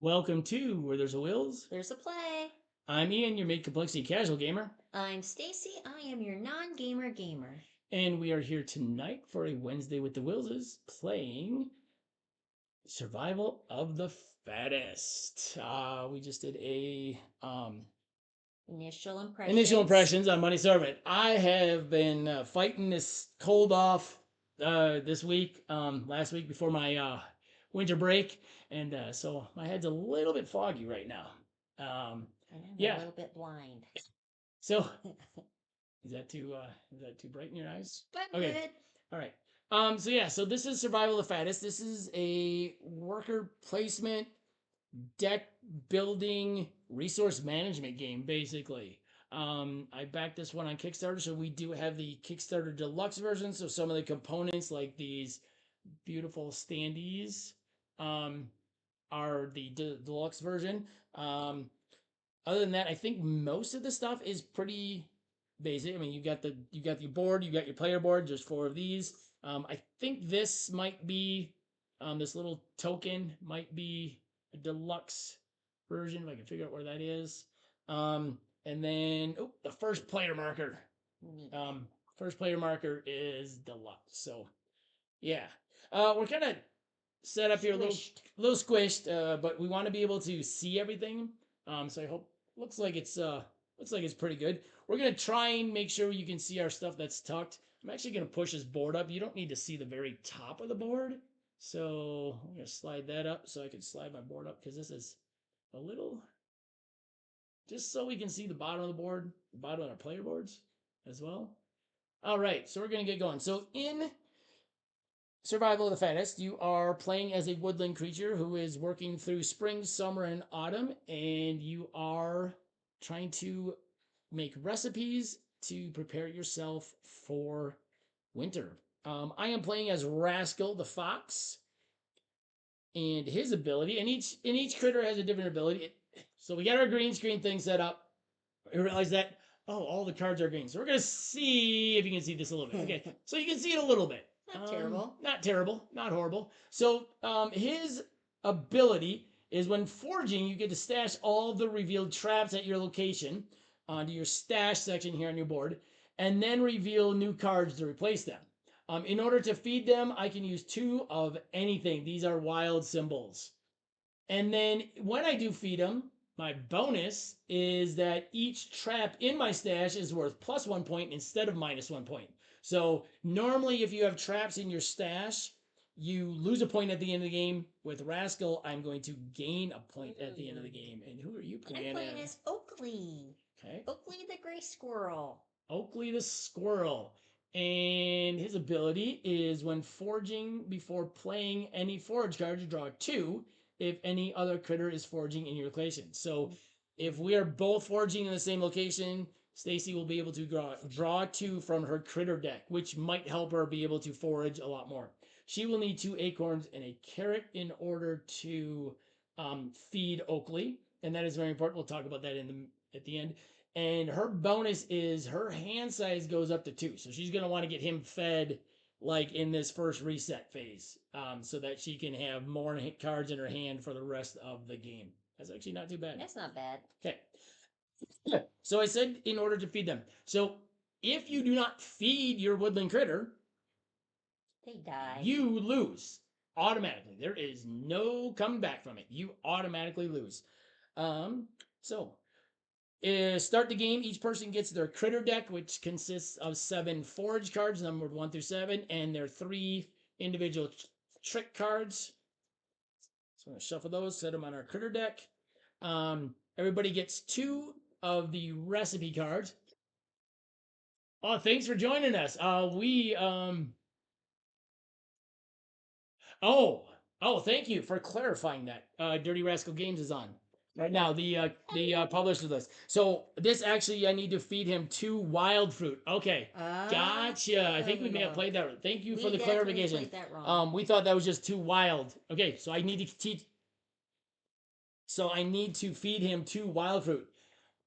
Welcome to Where There's a Wills. There's a play. I'm Ian, your mid-complexity casual gamer. I'm Stacey. I am your non-gamer gamer. And we are here tonight for a Wednesday with the Wilzes playing Survival of the Fattest. We just did a Initial impressions. initial impressions on Money Servant. I have been fighting this cold off this week, last week before my winter break, and so my head's a little bit foggy right now. I'm Yeah. a little bit blind. So is that too bright in your eyes? But Okay. good. All right. So this is Survival of the Fattest. This is a worker placement, deck building, resource management game, basically. I backed this one on Kickstarter, so we do have the Kickstarter deluxe version. So some of the components, like these beautiful standees, are the deluxe version. Other than that, I think most of the stuff is pretty basic. I mean, you got your board, you got your player board. There's 4 of these. I think this might be this little token might be a deluxe version if I can figure out where that is. And then the first player marker. First player marker is deluxe. So yeah, we're kind of set up here a little squished, but we want to be able to see everything. So I hope looks like it's pretty good. We're gonna try and make sure you can see our stuff that's tucked. I'm actually gonna push this board up. You don't need to see the very top of the board, so I'm gonna slide that up so I can slide my board up because this is a little, just so we can see the bottom of the board, the bottom of our player boards as well. All right, so we're gonna get going. So in Survival of the Fattest, you are playing as a woodland creature who is working through spring, summer, and autumn, and you are trying to make recipes to prepare yourself for winter. I am playing as Rascal the Fox, and his ability, and each critter has a different ability. So we got our green screen thing set up. We realize that all the cards are green, so we're gonna see if you can see this a little bit. Okay, so you can see it a little bit. Not terrible. Not terrible. Not horrible. So his ability is when foraging, you get to stash all the revealed traps at your location onto your stash section here on your board, and then reveal new cards to replace them. In order to feed them, I can use 2 of anything. These are wild symbols. And then when I do feed them, my bonus is that each trap in my stash is worth +1 point instead of -1 point. So normally if you have traps in your stash, you lose a point at the end of the game. With Rascal, I'm going to gain a point at the end of the game. And who are you playing? I'm playing as Oakley. Okay. Oakley the gray squirrel. Oakley the squirrel. And his ability is when foraging, before playing any forage card, you draw 2 if any other critter is foraging in your location. So if we are both foraging in the same location, Stacey will be able to draw 2 from her critter deck, which might help her be able to forage a lot more. She will need 2 acorns and a carrot in order to feed Oakley, and that is very important. We'll talk about that at the end. And her bonus is her hand size goes up to 2, so she's going to want to get him fed like in this first reset phase, so that she can have more cards in her hand for the rest of the game. That's actually not too bad. That's not bad. Okay. So I said in order to feed them. So if you do not feed your woodland critter, they die. You lose automatically. There is no coming back from it. You automatically lose. So start the game. Each person gets their critter deck, which consists of 7 forage cards, numbered 1 through 7, and their 3 individual trick cards. So I'm going to shuffle those, set them on our critter deck. Everybody gets 2 of the recipe cards. Oh, thanks for joining us. Thank you for clarifying that. Dirty Rascal Games is on right now, the publisher list. So this actually, I need to feed him 2 wild fruit. Okay, gotcha. I think we may have played that. Thank you for the clarification. Played that wrong. We thought that was just 2 wild. Okay, so I need to teach. So I need to feed him 2 wild fruit.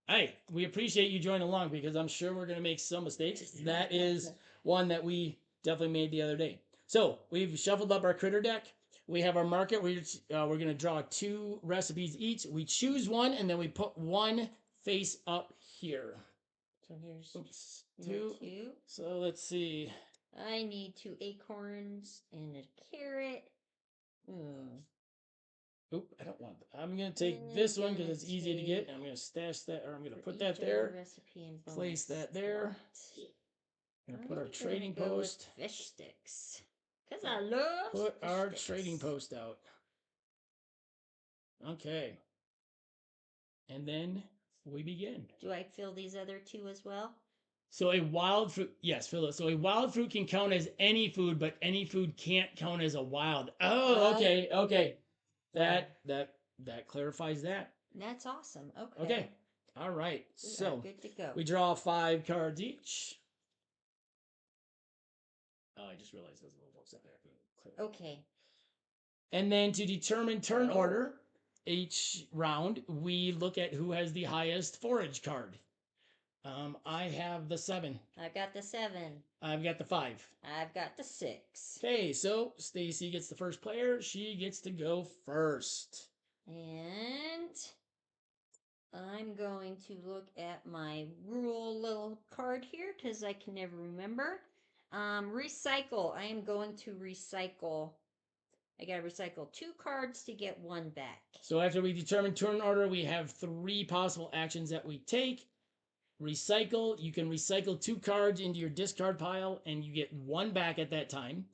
Hey, we appreciate you joining along because I'm sure we're gonna make some mistakes. That is one that we definitely made the other day. So we've shuffled up our critter deck. We have our market. We're going to draw 2 recipes each. We choose one, and then we put one face up here. So here's Oops, your 2. 2. So let's see. I need 2 acorns and a carrot. Oop, I don't want that. I'm going to take this one because it's easy to get. And I'm going to stash that, or I'm going to put that there. Recipe and Place that there. We're going to put our trading post. Fish sticks. Because I love Put fish our sticks. trading post out. Okay. And then we begin. Do I fill these other 2 as well? So a wild fruit, yes, Philip. So a wild fruit can count as any food, but any food can't count as a wild. Oh, okay, okay. That clarifies that. That's awesome. Okay. Okay. All right. We are good to go. We draw 5 cards each. Oh, I just realized there's a little box up there. Okay. And then to determine turn order, each round we look at who has the highest forage card. I have the 7. I've got the 7. I've got the 5. I've got the 6. Okay, so Stacey gets the first player. She gets to go first. And I'm going to look at my rule little card here because I can never remember. Recycle. I am going to recycle. I got to recycle 2 cards to get 1 back. So after we determine turn order, we have 3 possible actions that we take. Recycle. You can recycle 2 cards into your discard pile, and you get 1 back at that time.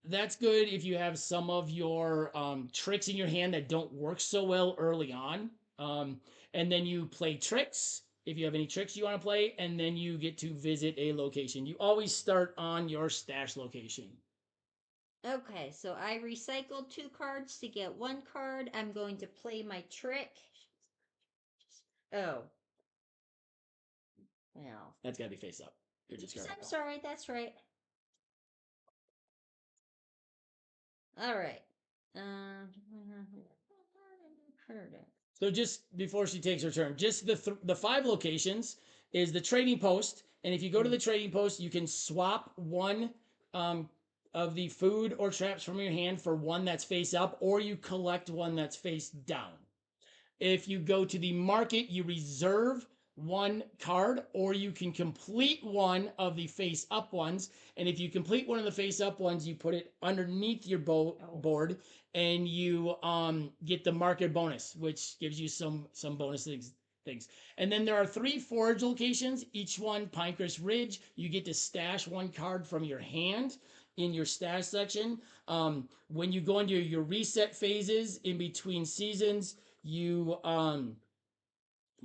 That's good if you have some of your tricks in your hand that don't work so well early on. And then you play tricks if you have any tricks you want to play, and then you get to visit a location. You always start on your stash location. Okay, so I recycled 2 cards to get 1 card. I'm going to play my trick. Oh. Well. That's got to be face up. You're just I'm sorry, that's right. All right. So just before she takes her turn, just the 5 locations is the trading post, and if you go to the trading post, you can swap 1 of the food or traps from your hand for 1 that's face up, or you collect 1 that's face down. If you go to the market, you reserve 1 card, or you can complete 1 of the face up ones. And if you complete 1 of the face up ones, you put it underneath your board, and you get the market bonus, which gives you some bonus things. And then there are 3 forage locations, each one Pinecrest Ridge. You get to stash 1 card from your hand in your stash section. When you go into your reset phases in between seasons, you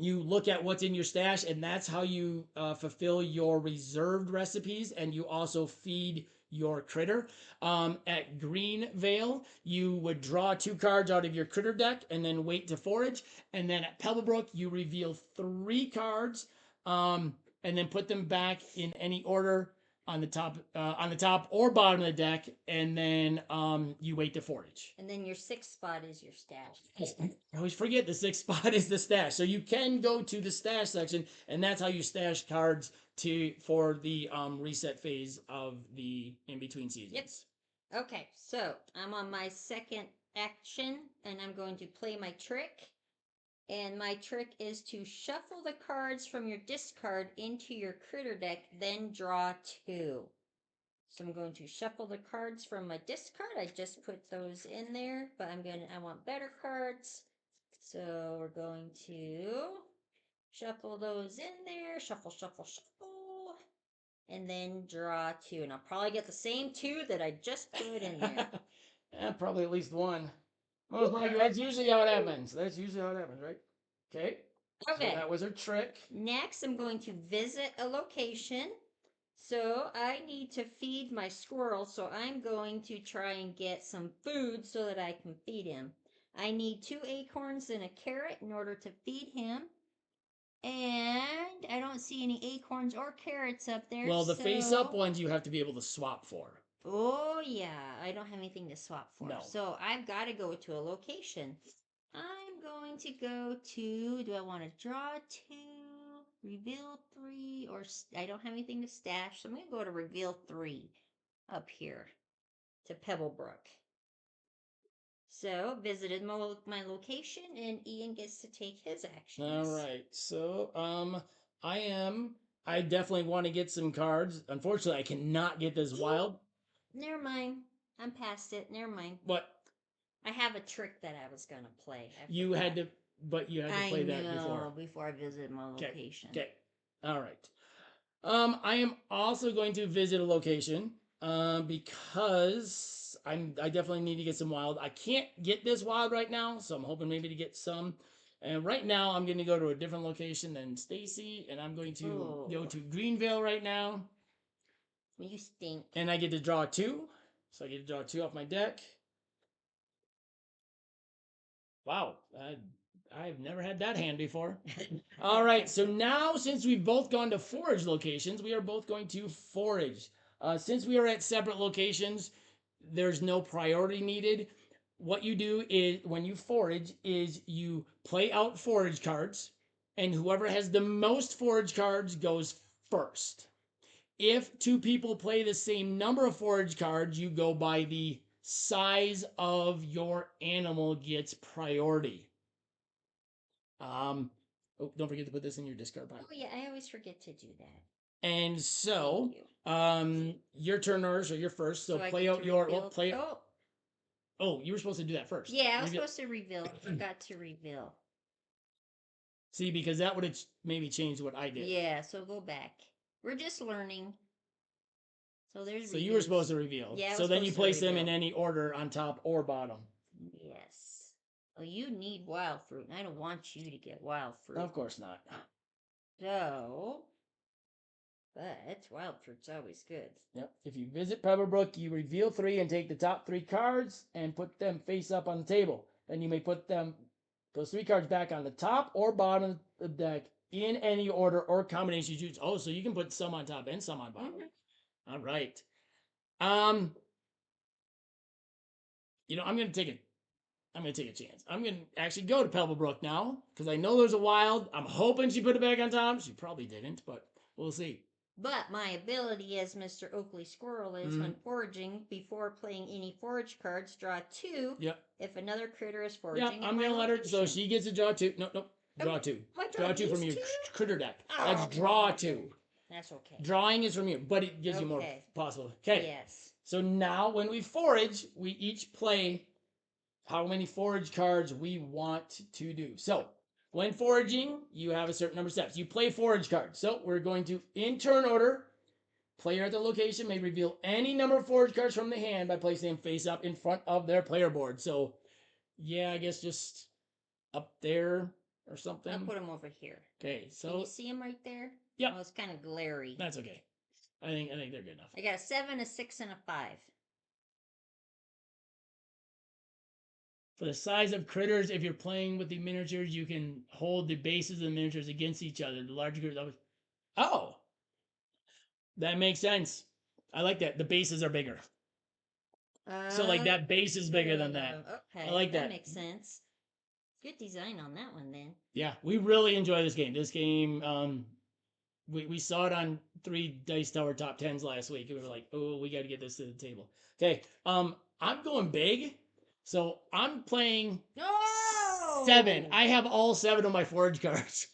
look at what's in your stash, and that's how you fulfill your reserved recipes, and you also feed your critter. At Greenvale, you would draw 2 cards out of your critter deck and then wait to forage. And then at Pebblebrook, you reveal 3 cards and then put them back in any order on the top or bottom of the deck, and then you wait to forage. And then your 6th spot is your stash. I always forget the 6th spot is the stash. So you can go to the stash section, and that's how you stash cards for the reset phase of the in-between seasons. Yep. Okay, so I'm on my 2nd action, and I'm going to play my trick. And my trick is to shuffle the cards from your discard into your critter deck, then draw 2. So I'm going to shuffle the cards from my discard. I just put those in there, but I want better cards. So we're going to shuffle those in there. Shuffle, shuffle, shuffle. And then draw 2. And I'll probably get the same 2 that I just put in there. Yeah, probably at least 1. That's usually how it happens. Right? Okay. Okay. So that was her trick. Next, I'm going to visit a location. So I need to feed my squirrel, so I'm going to try and get some food so that I can feed him. I need 2 acorns and a carrot in order to feed him. And I don't see any acorns or carrots up there. Well, the face-up ones you have to be able to swap for. Oh, yeah. I don't have anything to swap for. No. So I've got to go to a location. I'm going to go to, do I want to draw 2, reveal 3, or I don't have anything to stash, so I'm going to go to reveal 3 up here to Pebblebrook. So, visited my location, and Ian gets to take his actions. All right. So, I definitely want to get some cards. Unfortunately, I cannot get this wild. Never mind. I'm past it. Never mind. What? I have a trick that I was gonna play. You had to, but you had to play that before. Before I visit my location. Okay. All right. I am also going to visit a location because I definitely need to get some wild. I can't get this wild right now, so I'm hoping maybe to get some. And right now, I'm going to go to a different location than Stacey, and I'm going to go to Greenville right now. Well, you stink. And I get to draw 2, so I get to draw 2 off my deck. Wow, I've never had that hand before. All right, so now since we've both gone to forage locations, we are both going to forage. Since we are at separate locations, there's no priority needed. What you do is when you forage is you play out forage cards, and whoever has the most forage cards goes first. If 2 people play the same number of forage cards, you go by the size of your animal gets priority. Oh, don't forget to put this in your discard pile. Oh yeah, I always forget to do that. And so, your turn, Nurse, or you're first. So play out your play. Oh, you were supposed to do that first. Yeah, I was supposed to reveal. I forgot to reveal. See, because that would have maybe changed what I did. Yeah, so go back. We're just learning. So there's. So you were supposed to reveal. Yeah. So then you place them in any order on top or bottom. Yes. Oh, you need wild fruit, and I don't want you to get wild fruit. Of course not. So, but wild fruit's always good. Yep. If you visit Pebblebrook, you reveal 3 and take the top 3 cards and put them face up on the table. Then you may put those 3 cards back on the top or bottom of the deck in any order or combination you choose. Oh, so you can put some on top and some on bottom. Mm-hmm. All right. I'm gonna take a chance. I'm gonna actually go to Pebblebrook now because I know there's a wild. I'm hoping she put it back on top. She probably didn't, but we'll see. But my ability as Mr. Oakley Squirrel is when foraging, before playing any forage cards, draw 2. Yep. If another critter is foraging. Yeah, I'm gonna let her. So she gets to draw 2. No, draw 2. Draw 2 from your critter deck. That's draw 2. That's okay. Drawing is from you, but it gives you more possible. Okay. Yes. So now when we forage, we each play how many forage cards we want to do. So when foraging, you have a certain number of steps. You play forage cards. So we're going to, in turn order, player at the location may reveal any number of forage cards from the hand by placing them face up in front of their player board. So, yeah, I guess just up there or something. I'll put them over here. Okay, so can you see them right there? Yeah. Oh, it's kind of glary. That's okay. I think they're good enough. I got a 7, a 6, and a 5. For the size of critters, if you're playing with the miniatures, you can hold the bases of the miniatures against each other. The larger critters always. Oh! That makes sense. I like that. The bases are bigger. So, like, that base is bigger than that. Okay. I like that. That makes sense. Good design on that one, then. Yeah, we really enjoy this game. This game, we saw it on 3 Dice Tower Top 10s last week. And we were like, oh, we got to get this to the table. Okay, I'm going big. So I'm playing 7. I have all 7 of my forage cards.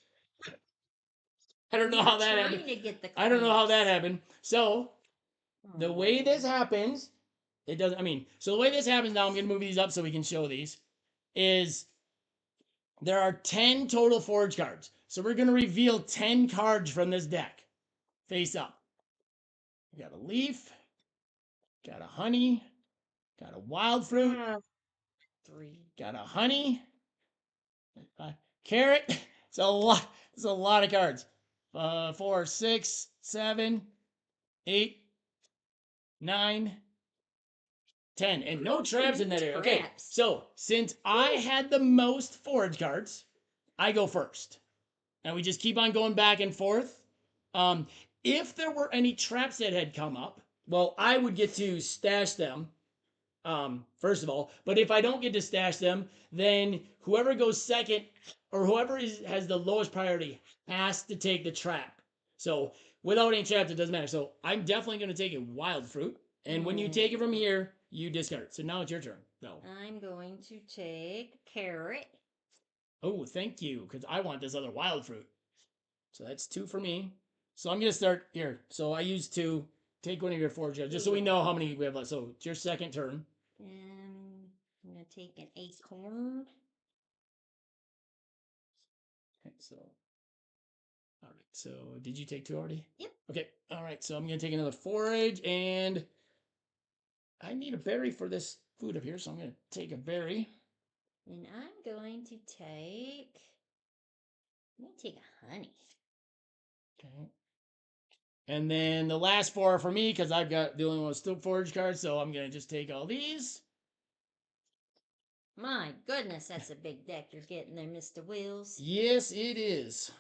I don't know how that happened. I don't know how that happened. So the way this happens, it doesn't. So the way this happens now, I'm going to move these up so we can show these. Is there are 10 total forage cards. So we're going to reveal 10 cards from this deck, face up. Got a leaf, got a honey, got a wild fruit. 3. Got a honey. Carrot. It's a lot. It's a lot of cards. 4, 6, 7, 8, 9, 10. And no traps in that area. Okay, so since I had the most forage cards, I go first. And we just keep on going back and forth. If there were any traps that had come up, well, I would get to stash them. First of all, but if I don't get to stash them, then whoever goes second or whoever has the lowest priority has to take the trap. So without any traps, it doesn't matter. So I'm definitely going to take a wild fruit. And when you take it from here, You discard. So now it's your turn, though. I'm going to take carrot. Oh, thank you, because I want this other wild fruit. So that's 2 for me. So I'm going to start here. So I used to take one of your forage, just so we know how many we have left. So it's your second turn. And I'm going to take an acorn. Okay, so. All right, so did you take 2 already? Yep. Okay, all right, so I'm going to take another forage, and I need a berry for this food up here, so I'm going to take a berry. And I'm going to take a honey. Okay. And then the last 4 are for me, because I've got the only one with still forage cards, so I'm going to just take all these. My goodness, that's a big deck you're getting there, Mr. WIlzes. Yes, it is.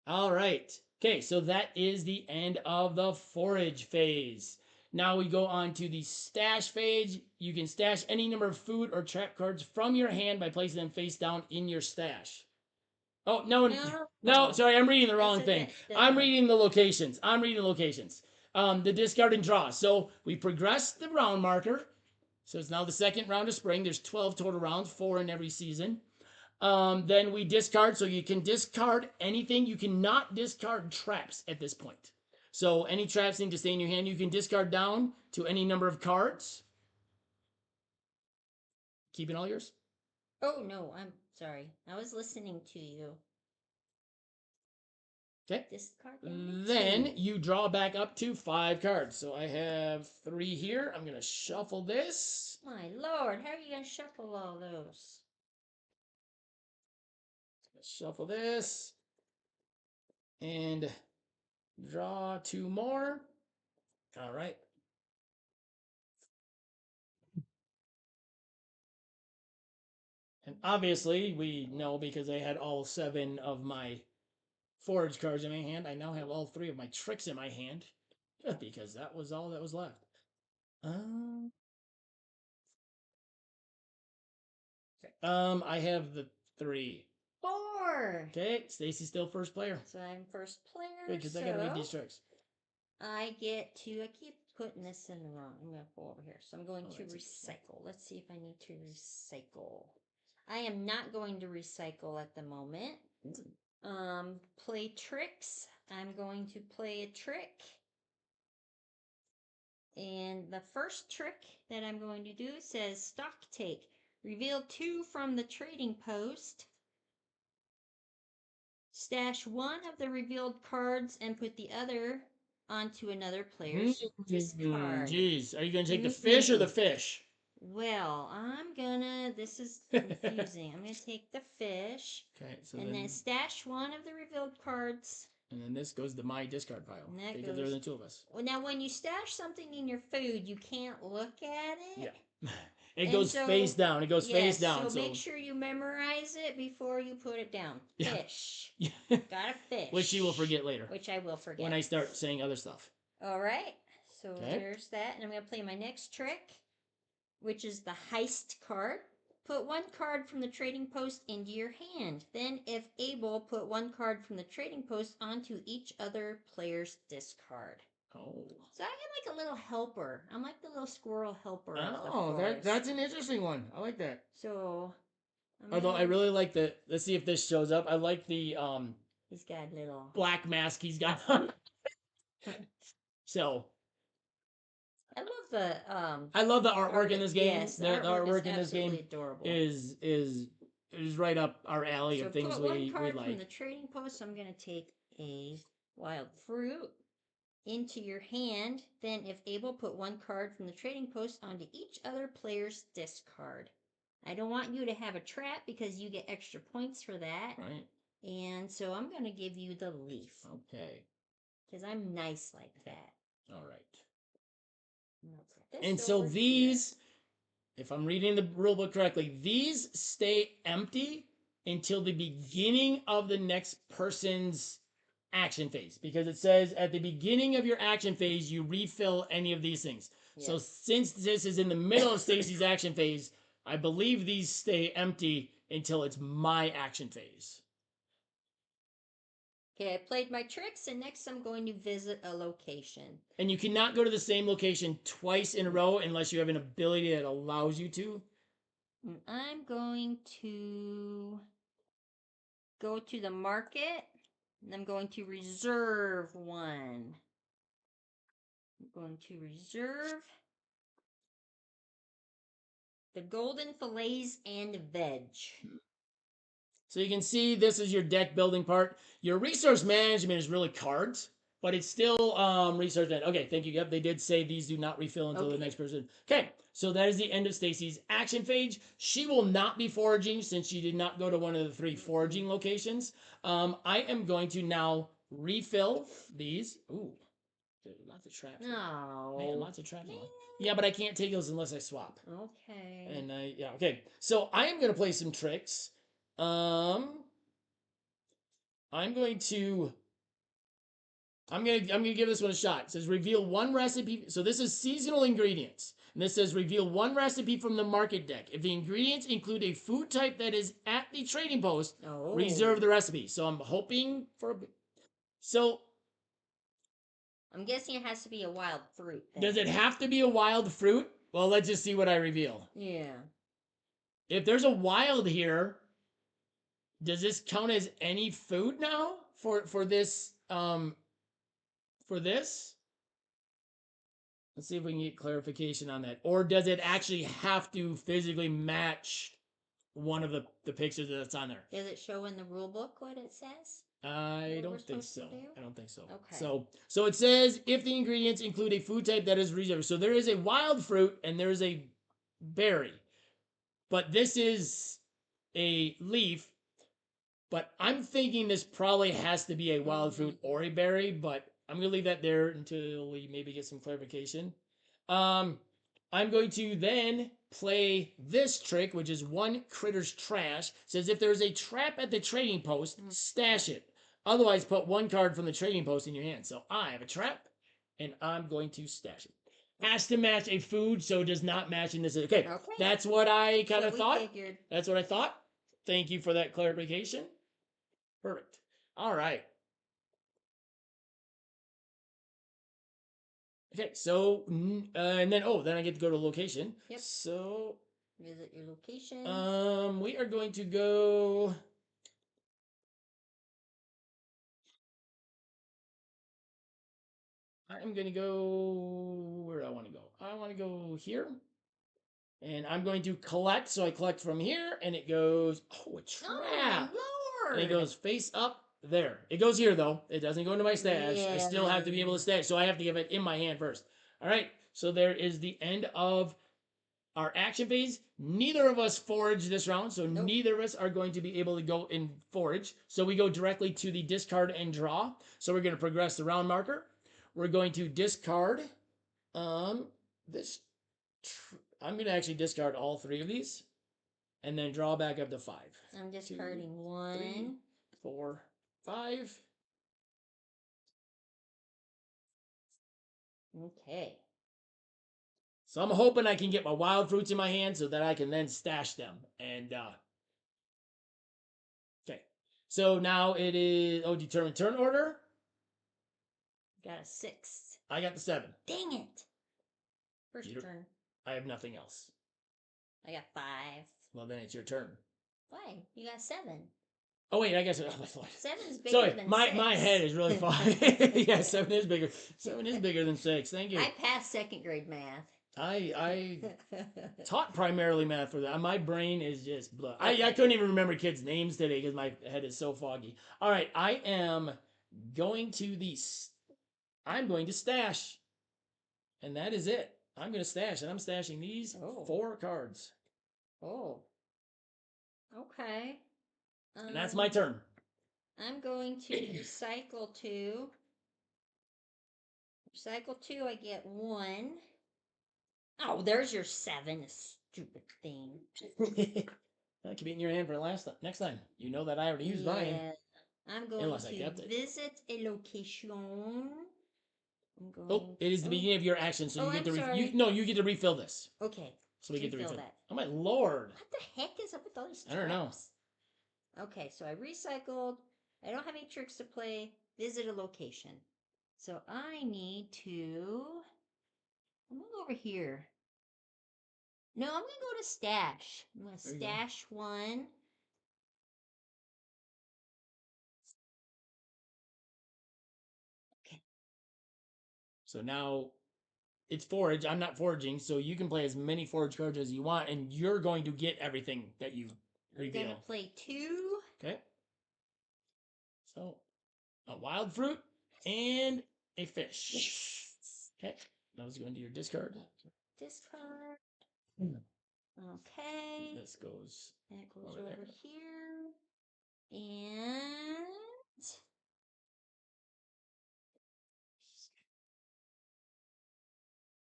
All right. Okay, so that is the end of the forage phase. Now we go on to the stash phase. You can stash any number of food or trap cards from your hand by placing them face down in your stash. Oh, no, sorry, I'm reading the wrong thing. I'm reading the locations. The discard and draw. So we progress the round marker. So it's now the second round of spring. There's 12 total rounds, 4 in every season. Then we discard, so you can discard anything. You cannot discard traps at this point. So any traps need to stay in your hand. You can discard down to any number of cards. Keeping all yours? Oh, no, I'm sorry. I was listening to you. Okay. Discard then 2. You draw back up to 5 cards. So I have 3 here. I'm going to shuffle this. My lord, how are you going to shuffle all those? Shuffle this. And draw 2 more. All right. And obviously, we know because I had all 7 of my forage cards in my hand. I now have all 3 of my tricks in my hand because that was all that was left. I have the 3. 4. Okay, Stacey's still first player. So I'm first player. Good, because I gotta read these tricks. I get to. I keep putting this in the wrong. I'm gonna go over here. So I'm going to recycle. Let's see if I need to recycle. I am not going to recycle at the moment. Play tricks. I'm going to play a trick. And the first trick that I'm going to do says stock take. Reveal 2 from the trading post. Stash 1 of the revealed cards and put the other onto another player's discard. Jeez, are you going to take the fish or the fish? Well, this is confusing. I'm going to take the fish. Okay, so and then stash 1 of the revealed cards. And then this goes to my discard pile. Because there are the 2 of us. Well, now when you stash something in your food, you can't look at it. Yeah. It goes face down. It goes face down. So make sure you memorize it before you put it down. Fish. Yeah. Got a fish. Which you will forget later. Which I will forget. When I start saying other stuff. All right. So there's that. And I'm going to play my next trick, which is the heist card. Put 1 card from the trading post into your hand. Then, if able, put 1 card from the trading post onto each other player's discard. Oh. So I am like a little helper. I'm like the little squirrel helper. That's an interesting one. I like that. So. Although I really like the. Let's see if this shows up. I like the He's got a little black mask he's got on. So. I love the artwork in this game. Yes, the artwork in this game adorable. is right up our alley of things we like. Put 1 card from the trading post. I'm going to take a wild fruit into your hand. Then, if able, put 1 card from the trading post onto each other player's discard. I don't want you to have a trap because you get extra points for that. Right. And so I'm going to give you the leaf. Okay. Because I'm nice like that. All right. Okay. And so these, if I'm reading the rulebook correctly, these stay empty until the beginning of the next person's action phase. Because it says at the beginning of your action phase, you refill any of these things. Yes. So since this is in the middle of Stacey's action phase, I believe these stay empty until it's my action phase. Okay, I played my tricks, and next I'm going to visit a location. And you cannot go to the same location twice in a row unless you have an ability that allows you to. And I'm going to go to the market, and I'm going to reserve one. I'm going to reserve the golden fillets and veg. So you can see this is your deck building part. Your resource management is really cards, but it's still resource management. Okay, thank you. Yep, they did say these do not refill until the next person. Okay, so that is the end of Stacey's action phase. She will not be foraging since she did not go to one of the 3 foraging locations. I am going to now refill these. Ooh, there's lots of traps. No. Man, lots of traps. Yeah, but I can't take those unless I swap. Okay. And yeah, okay. So I am going to play some tricks. I'm going to give this one a shot. It says reveal one recipe. So this is seasonal ingredients. And this says reveal one recipe from the market deck. If the ingredients include a food type that is at the trading post, reserve the recipe. So I'm hoping for so I'm guessing it has to be a wild fruit. Then. Does it have to be a wild fruit? Well, let's just see what I reveal. Yeah. If there's a wild here, does this count as any food now for this for this? Let's see if we can get clarification on that. Or does it actually have to physically match one of the pictures that's on there? Does it show in the rule book what it says? I don't think so. I don't think so. Okay. So it says if the ingredients include a food type that is reserved. So there is a wild fruit and there is a berry. But this is a leaf. But I'm thinking this probably has to be a wild fruit or a berry, but I'm going to leave that there until we maybe get some clarification. I'm going to then play this trick, which is one critter's trash. It says if there's a trap at the trading post, stash it. Otherwise, put one card from the trading post in your hand. So I have a trap, and I'm going to stash it. Has to match a food, so does not match in this. Okay, that's what I kind of thought. That's what I thought. Thank you for that clarification. Perfect. All right. Okay, so and then then I get to go to location. Yep. So visit your location. We are going to go. I'm going to go where do I want to go. I want to go here, and I'm going to collect. So I collect from here, and it goes. Oh, a trap! Oh, Lord! And it goes face up there. It goes here though. It doesn't go into my stash. I still have to be able to stash, so I have to give it in my hand first. All right. So there is the end of our action phase. Neither of us forage this round, so neither of us are going to be able to go and forage. So we go directly to the discard and draw. So we're going to progress the round marker. We're going to discard this. I'm going to actually discard all 3 of these and then draw back up to 5. I'm discarding 1, 3, 4, 5. Okay. So I'm hoping I can get my wild fruits in my hand so that I can then stash them. And okay. So now it is determine turn order. Got a 6. I got the 7. Dang it. First turn. I have nothing else. I got 5. Well, then it's your turn. Why? You got 7. Oh wait, I guess 7 is bigger sorry, than my 6. my head is really far. Yeah, 7 is bigger. 7 is bigger than 6. Thank you. I passed 2nd grade math. I taught primarily math for that. My brain is just blah. Okay. I couldn't even remember kids' names today because my head is so foggy. All right, I am going to I'm going to stash, and that is it. I'm going to stash, and I'm stashing these 4 cards. Oh. Okay. And that's my turn. I'm going to recycle 2. Recycle 2, I get 1. Oh, there's your 7, stupid thing. That could be in your hand for next time. You know that I already used mine. I'm going to visit a location. It is the beginning of your action, so you get to you get to refill this. Okay. So we get to refill that. Oh my lord! What the heck is up with all these traps? I don't know. Okay, so I recycled I don't have any tricks to play. Visit a location. So I need to. I'm gonna go over here. No, I'm gonna go to stash. I'm gonna There you go. stash one. Okay. So now it's forage. I'm not foraging, so you can play as many forage cards as you want, and you're going to get everything that you I'm reveal. gonna play 2. Okay. So a wild fruit and a fish. Okay. That was going to your discard. Discard. Hmm. Okay. This goes. That goes over over there. here. And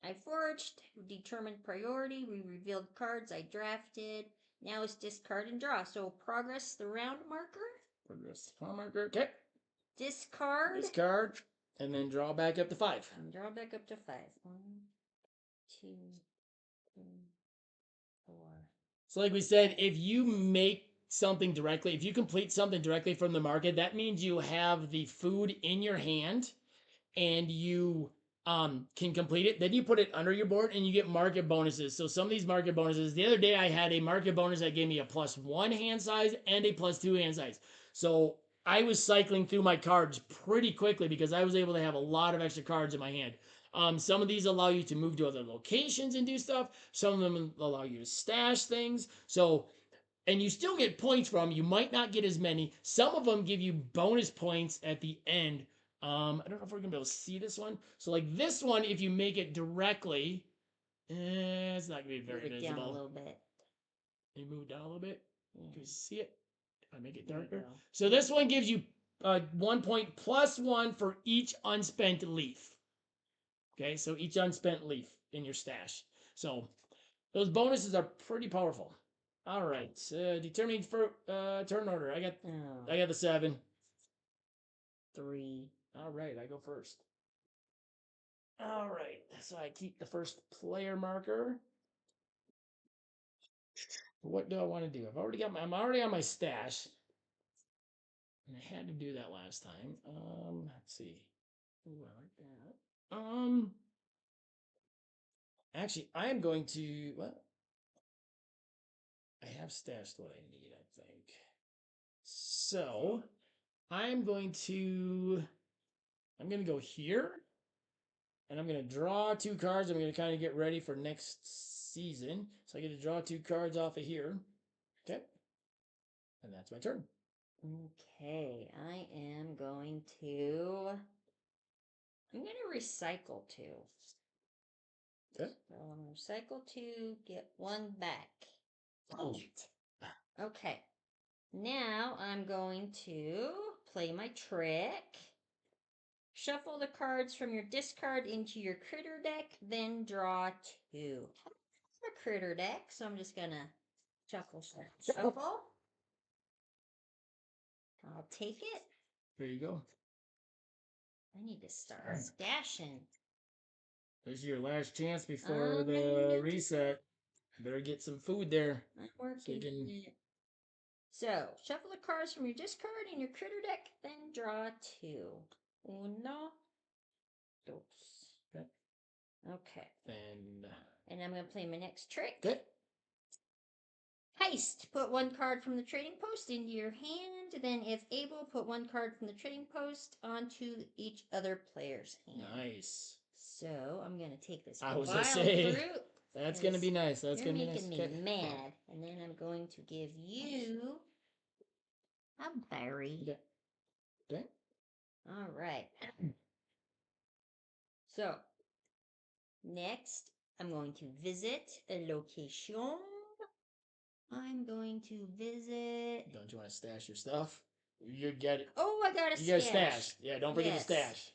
I foraged, determined priority, we revealed cards I drafted. Now it's discard and draw. So progress the round marker. Progress pawn marker. Okay. Discard. Discard. And then draw back up to 5. And draw back up to 5. 1, 2, 3, 4. So like we said, if you make something directly, if you complete something directly from the market, that means you have the food in your hand and you can complete it. Then you put it under your board and you get market bonuses. So some of these market bonuses, the other day I had a market bonus that gave me a +1 hand size and a +2 hand size. So I was cycling through my cards pretty quickly because I was able to have a lot of extra cards in my hand. Some of these allow you to move to other locations and do stuff. Some of them allow you to stash things. So, and you still get points from. You might not get as many. Some of them give you bonus points at the end. I don't know if we're gonna be able to see this one. So, like this one, if you make it directly, it's not gonna be very Move it down a visible. little bit. You move it down a little bit. Yeah. Can you see it? I make it There you darker. go. So this one gives you 1 point +1 for each unspent leaf. Okay, so each unspent leaf in your stash. So those bonuses are pretty powerful. All right, determining for turn order. I got the 7. 3. All right, I go first. All right, so I keep the first player marker. What do I want to do? I'm already on my stash. And I had to do that last time. Let's see. Ooh, I like that. Actually, I am going to. Well, I have stashed what I need, I think. So I'm going to. I'm going to go here, and I'm going to draw 2 cards. I'm going to kind of get ready for next season. So I get to draw 2 cards off of here. Okay, and that's my turn. Okay, I am going to. I'm going to recycle 2. Okay. So I'm going to recycle 2, get 1 back. Oh. Okay. Now I'm going to play my trick. Shuffle the cards from your discard into your critter deck, then draw 2. A critter deck, so I'm just gonna shuffle. I'll take it. There you go. I need to start stashing. This is your last chance before the reset. Better get some food there. I'm working on it. So, shuffle the cards from your discard in your critter deck, then draw 2. 1, 2. Okay. Okay. Then. And I'm going to play my next trick. Good. Heist. Put 1 card from the trading post into your hand. Then, if able, put 1 card from the trading post onto each other player's hand. Nice. So, I'm going to take this I was wild gonna say, fruit. that's going to be nice. That's going to be nice. You're making me mad. And then I'm going to give you a berry. Okay. Okay. All right. So, next, I'm going to visit a location. I'm going to visit. Don't you want to stash your stuff? You get it. Oh, I got a stash. You got a stash. Yeah, don't forget the stash.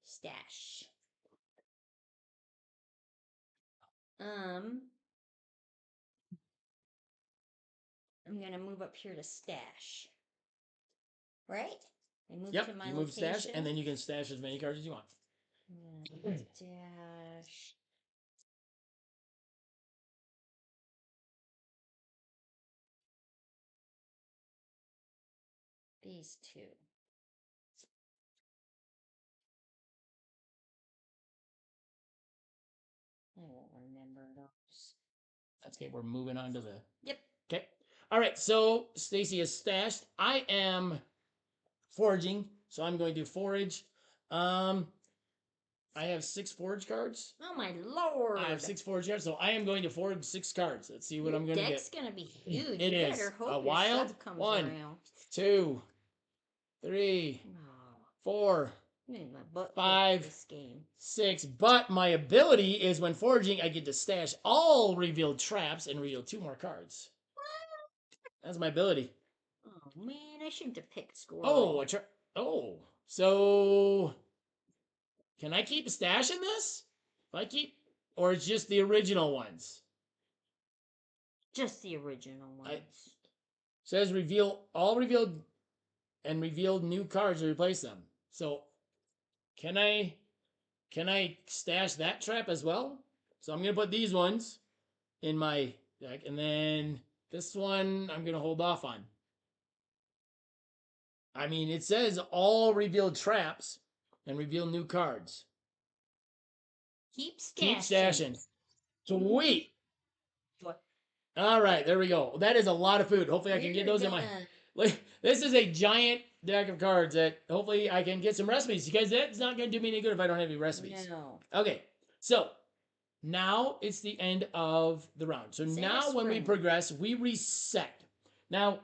Stash. I'm gonna move up here to stash. Right? I move to my you move location. stash, and then you can stash as many cards as you want. Stash. these two. I won't remember those. That's okay. We're moving on to the. Yep. Okay. All right. So Stacey is stashed. I am foraging, so I'm going to forage. I have 6 forage cards. Oh my lord! I have 6 forage cards, so I am going to forage 6 cards. Let's see what Your I'm going to get. deck's gonna be huge. It you is better hope a your wild stuff comes 1, around. 2, 3, 4, Made my butt 5, this game. 6. But my ability is when foraging, I get to stash all revealed traps and reveal 2 more cards. That's my ability. Oh man, I shouldn't have picked Oh, squirrel. so can I keep stashing this? If I keep, or it's just the original ones? Just the original ones. Says reveal all revealed and revealed new cards to replace them. So can I stash that trap as well? So I'm gonna put these ones in my deck, and then this one I'm gonna hold off on. I mean, it says all revealed traps and reveal new cards. Keep stashing. Keep stashing. Sweet. What? All right, there we go. That is a lot of food. Hopefully, I can get those in my. This is a giant deck of cards that hopefully I can get some recipes, because that's not going to do me any good if I don't have any recipes. No. Okay, so now it's the end of the round. So now when we progress, we reset. Now,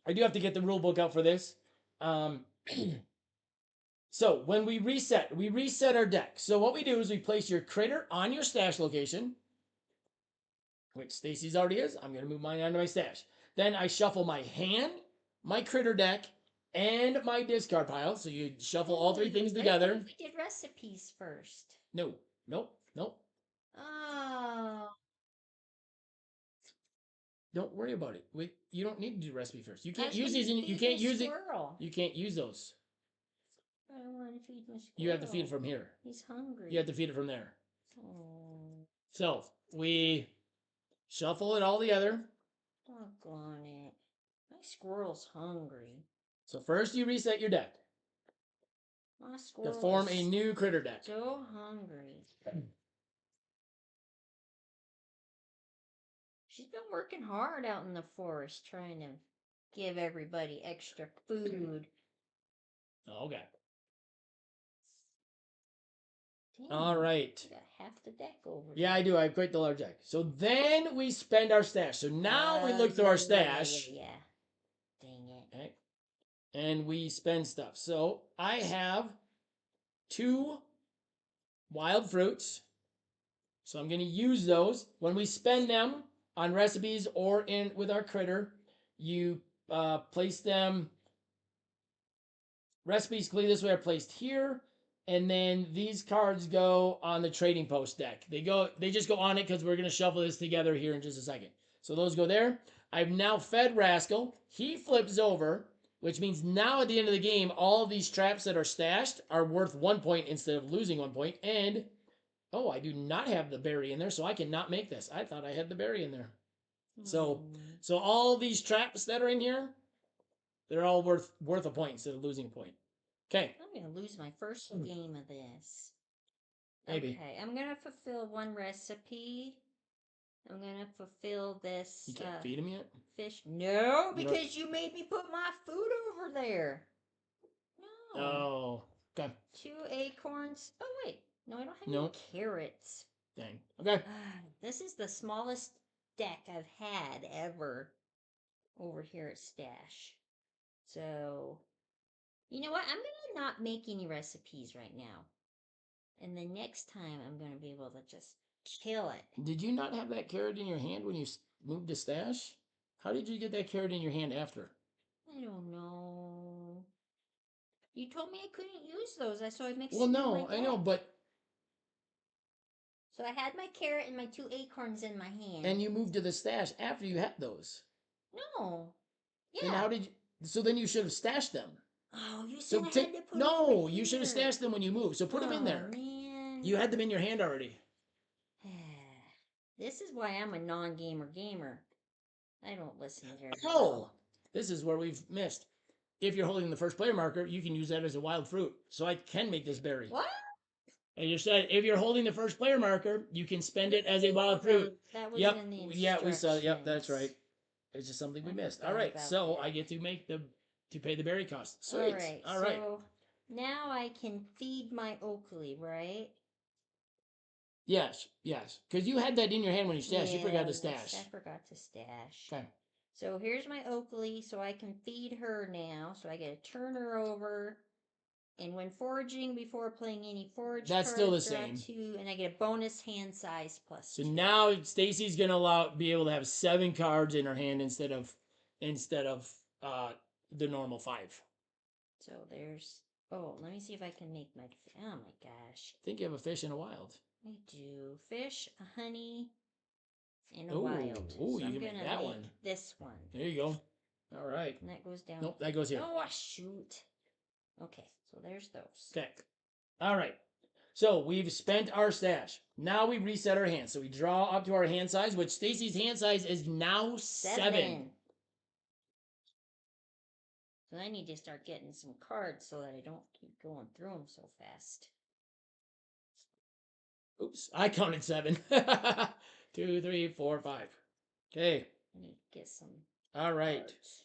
I do have to get the rule book out for this. So when we reset our deck. So what we do is we place your critter on your stash location, which Stacey's already is. I'm going to move mine onto my stash. Then I shuffle my hand, my critter deck, and my discard pile. So you shuffle all 3 things together. We did recipes first. No. Nope. Oh. Don't worry about it. You don't need to do recipe first. You can't That's use these. You can't use it. You can't use those. I don't want to feed my squirrel. You have to feed it from here. He's hungry. You have to feed it from there. Oh. So we shuffle it all together. Doggone it. My squirrel's hungry. So first you reset your deck. My squirrel to form a new critter deck. So hungry. She's been working hard out in the forest trying to give everybody extra food. Okay. Damn, all right. You got half the deck over Yeah, there. I do. I have quite the large deck. So then we spend our stash. So now we look through our stash. Yeah. Dang it. Okay. And we spend stuff. So I have 2 wild fruits. So I'm going to use those. When we spend them on recipes or in with our critter, you place them. Recipes clearly this way are placed here, and then these cards go on the trading post deck. They just go on it because we're going to shuffle this together here in just a second. So those go there. I've now fed Rascal. He flips over, which means now at the end of the game, all of these traps that are stashed are worth 1 point instead of losing 1 point. And oh, I do not have the berry in there, so I cannot make this. I thought I had the berry in there. So all these traps that are in here, they're all worth a point instead of losing a point. Okay. I'm going to lose my first game of this. Maybe. Okay, I'm going to fulfill 1 recipe. I'm going to fulfill this. You can't feed him yet? Fish. No, because you made me put my food over there. No. Oh. Okay. 2 acorns. Oh, wait. No, I don't have any carrots. Dang. Okay. This is the smallest deck I've had ever over here at Stash. So, you know what? I'm going to not make any recipes right now. And the next time I'm going to be able to just kill it. Did you not have that carrot in your hand when you moved to Stash? How did you get that carrot in your hand after? I don't know. You told me I couldn't use those, so I mixed Well, them in my no, I deck. know, but... So I had my carrot and my 2 acorns in my hand. And you moved to the Stash after you had those. No. Yeah. Then how did you... So then you should have stashed them. Oh, you said I had to put them No, in you should have stashed them when you moved. So put them in there. Man. You had them in your hand already. This is why I'm a non-gamer gamer. I don't listen very well. This is where we've missed. if you're holding the first player marker, you can use that as a wild fruit. So I can make this berry. What? And you said if you're holding the first player marker, you can spend it as a wild fruit. That was in the instructions. Yeah, we saw. Yep, that's right. It's just something we missed. All right, so I get to make to pay the berry cost. Sweet. All right. So now I can feed my Oakley, right? Yes, because you had that in your hand when you stashed. You forgot to stash. I forgot to stash. Okay. So here's my Oakley, so I can feed her now. So I get to turn her over. And when foraging, before playing any forage that's cards, still the same. 2, and I get a bonus hand size plus so 2. Now Stacey's gonna be able to have 7 cards in her hand instead of the normal 5. So there's. Oh, let me see if I can make my. Oh my gosh. I think you have a fish and a wild. I do. Fish, a honey, and a wild. Ooh, so you I'm can gonna make that make one. this one. There you go. All right. And that goes down. Nope, that goes here. Oh shoot. Okay, so there's those. Okay. All right. So we've spent our stash. Now we reset our hand. So we draw up to our hand size, which Stacey's hand size is now 7. So I need to start getting some cards so that I don't keep going through them so fast. Oops, I counted 7. 2, 3, 4, 5. Okay. I need to get some. All right. Cards.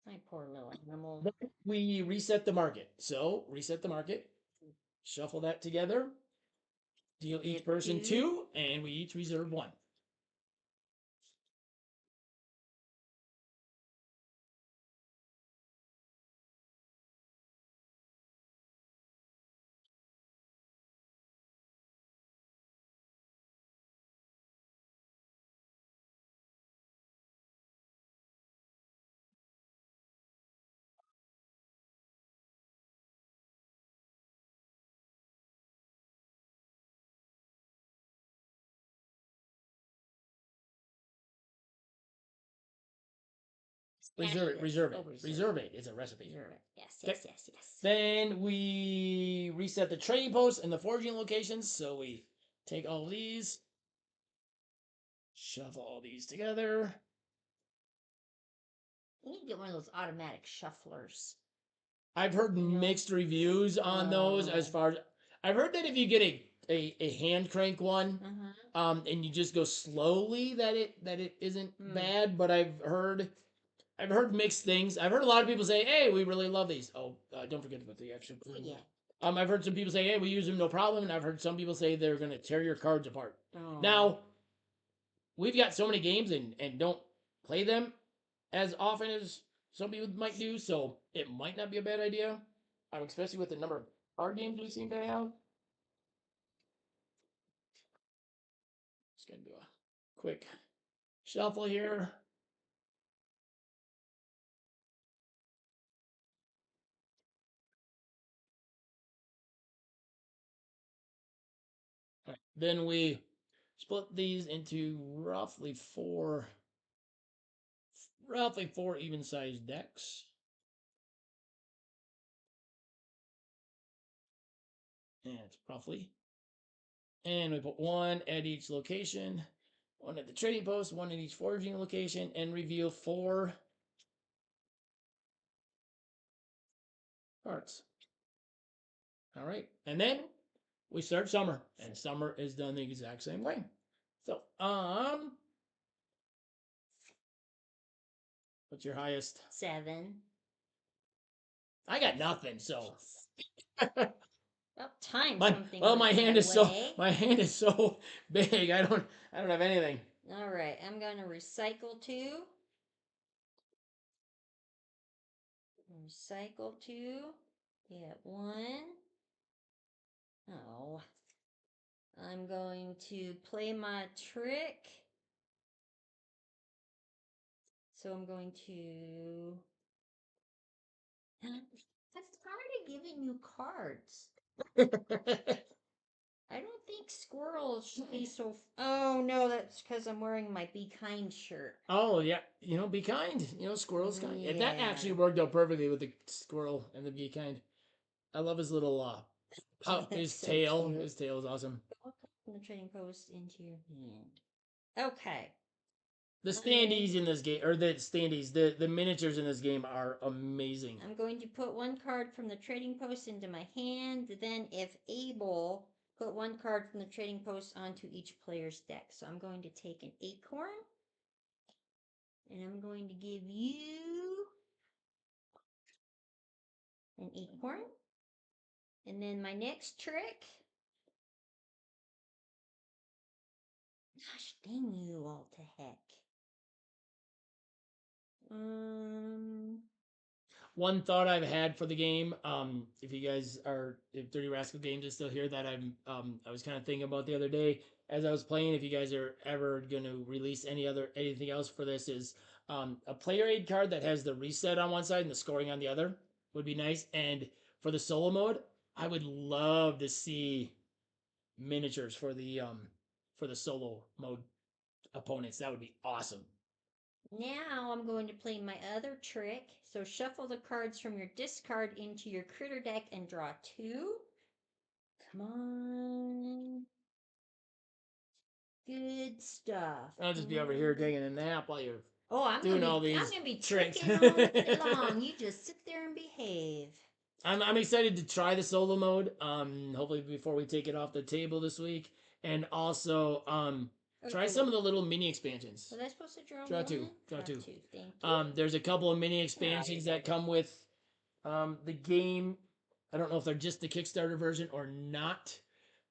My poor little animal. We reset the market. So reset the market. Shuffle that together. Deal each person 2, and we each reserve 1. Reserve it. It's a recipe. Reserve it. Yes. Then we reset the trading posts and the foraging locations. So we take all of these, shuffle all these together. You need to get one of those automatic shufflers. I've heard mixed reviews on those. As far as I've heard that if you get a hand crank one, and you just go slowly, that it isn't bad. But I've heard mixed things. I've heard a lot of people say, "Hey, we really love these." Oh, don't forget about the extra. Yeah. I've heard some people say, "Hey, we use them no problem," and I've heard some people say they're going to tear your cards apart. Oh. Now, we've got so many games and don't play them as often as some people might do, so it might not be a bad idea. Especially with the number of card games we seem to have. Just gonna do a quick shuffle here. Right. Then we split these into roughly four even-sized decks. And it's roughly. And we put 1 at each location, 1 at the trading post, 1 at each foraging location, and reveal 4 cards. All right. And then we start summer. And summer is done the exact same way. So, what's your highest? 7. I got nothing, so. About time something. My hand is so big. I don't have anything. All right, I'm gonna recycle 2. Recycle 2. Get 1. Oh. I'm going to play my trick. So I'm going to. I'm tired of giving you cards. I don't think squirrels should be so. Oh no, that's because I'm wearing my Be Kind shirt. Oh yeah, Be Kind. Squirrel's kind. Yeah. That actually worked out perfectly with the squirrel and the Be Kind. I love his little his so tail. Cute. His tail is awesome. From the trading post into your hand. Okay. The standees in this game, or the standees, the miniatures in this game are amazing. I'm going to put one card from the trading post into my hand. Then, if able, put one card from the trading post onto each player's deck. So I'm going to take an acorn, and I'm going to give you an acorn. And then my next trick. Gosh dang you all to heck. One thought I've had for the game, if you guys are, if Dirty Rascal Games is still here, that I was kind of thinking about the other day as I was playing. If you guys are ever going to release anything else for this, is a player aid card that has the reset on one side and the scoring on the other would be nice. And for the solo mode, I would love to see miniatures for the solo mode opponents. That would be awesome. Now I'm going to play my other trick. So shuffle the cards from your discard into your critter deck and draw 2. Come on. Good stuff. I'll just be over here taking a nap while you're I'm doing gonna all be, these I'm gonna be tricks. tricking all night long. You just sit there and behave. I'm excited to try the solo mode. Hopefully before we take it off the table this week, and also try some of the little mini expansions. Was I supposed to draw Draw one? two. Draw two. Thank you. There's a couple of mini expansions that come with the game. I don't know if they're just the Kickstarter version or not.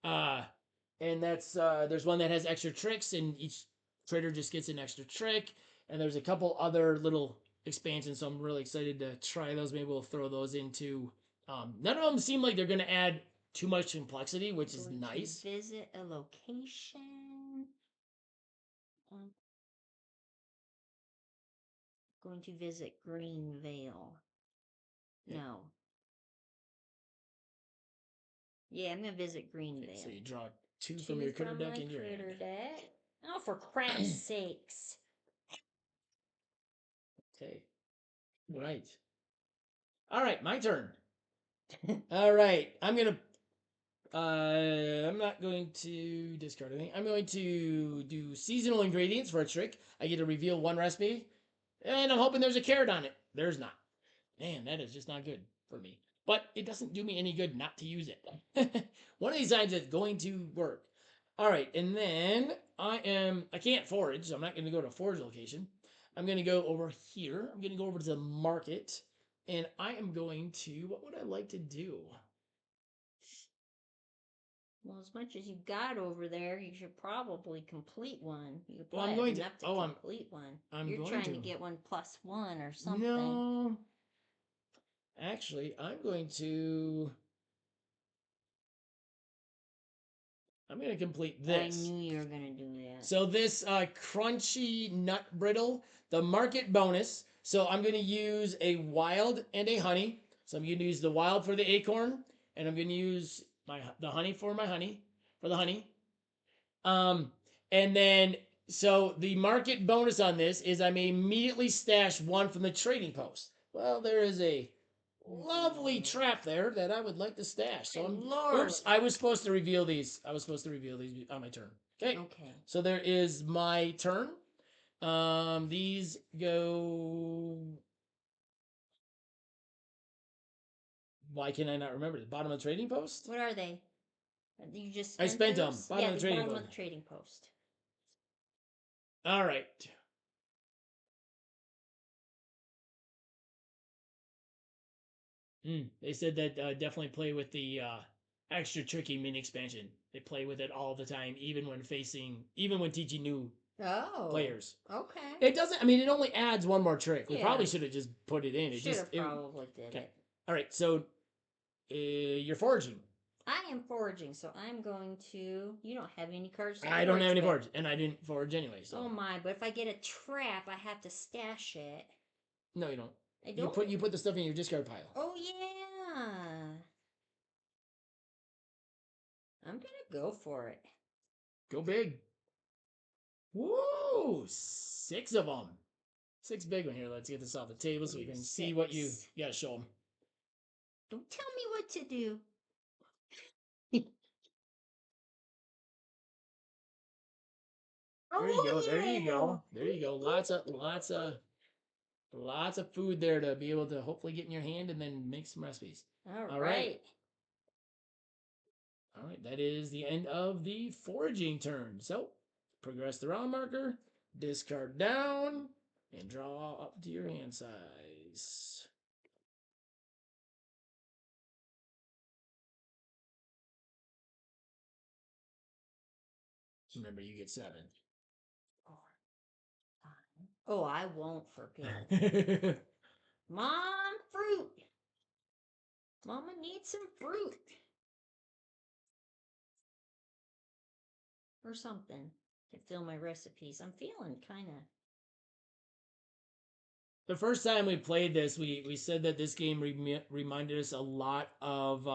And that's there's one that has extra tricks, and each trader just gets an extra trick. And there's a couple other little expansions, so I'm really excited to try those. Maybe we'll throw those into. None of them seem like they're going to add too much complexity, which is nice. Visit a location. Going to visit Greenvale. No. Yeah, I'm gonna visit Greenvale. Okay, so you draw 2 from your critter deck in your hand. Deck. Oh, for crap's sakes! Okay. Right. All right, my turn. All right, I'm not going to discard anything. I'm going to do seasonal ingredients for a trick. I get to reveal one recipe, and I'm hoping there's a carrot on it. There's not. Man, that is just not good for me. But it doesn't do me any good not to use it. One of these times it's going to work. All right, and then I can't forage, so I'm not going to go to a forage location. I'm going to go over here. I'm going to go over to the market, and I am going to, what would I like to do? Well, as much as you got over there, you should probably complete one. You Well, I'm have going to. enough to Oh, complete one. I'm You're going trying to. to get one +1 or something. No. Actually, I'm going to complete this. I knew you were going to do that. So this crunchy nut brittle, the market bonus. So I'm going to use a wild and a honey. So I'm going to use the wild for the acorn, and I'm going to use the honey for my honey, for the honey. And then, so the market bonus on this is I may immediately stash 1 from the trading post. Well, there is a lovely trap there that I would like to stash. So oops, I was supposed to reveal these. I was supposed to reveal these on my turn. Okay. So there is my turn. These go. Why can I not remember the bottom of the trading post? What are they? You just I spent them. Bottom of the trading post. All right. They said that definitely play with the extra tricky mini expansion. They play with it all the time, even when teaching new players. Okay. It doesn't. I mean, it only adds one more trick. We probably should have just put it in. Probably did it. All right. So you're foraging. I am foraging, so I'm going to. You don't have any cards. I don't have any forage, and I didn't forage anyway. So. Oh my! But if I get a trap, I have to stash it. No, you don't. I don't. You put the stuff in your discard pile. Oh yeah. I'm gonna go for it. Go big. Woo! 6 of them. 6 big one here. Let's get this off the table so we can see what you gotta show them. Don't tell me what to do. There you go. Oh, There you yeah. go. There you go. Lots of food there to be able to hopefully get in your hand and then make some recipes. All right. All right, that is the end of the foraging turn. So, progress the round marker, discard down, and draw up to your hand size. Remember, you get 7. 4, 5. Oh, I won't forget. Mom, fruit. Mama needs some fruit. Or something to fill my recipes. I'm feeling kind of. The first time we played this, we said that this game reminded us a lot of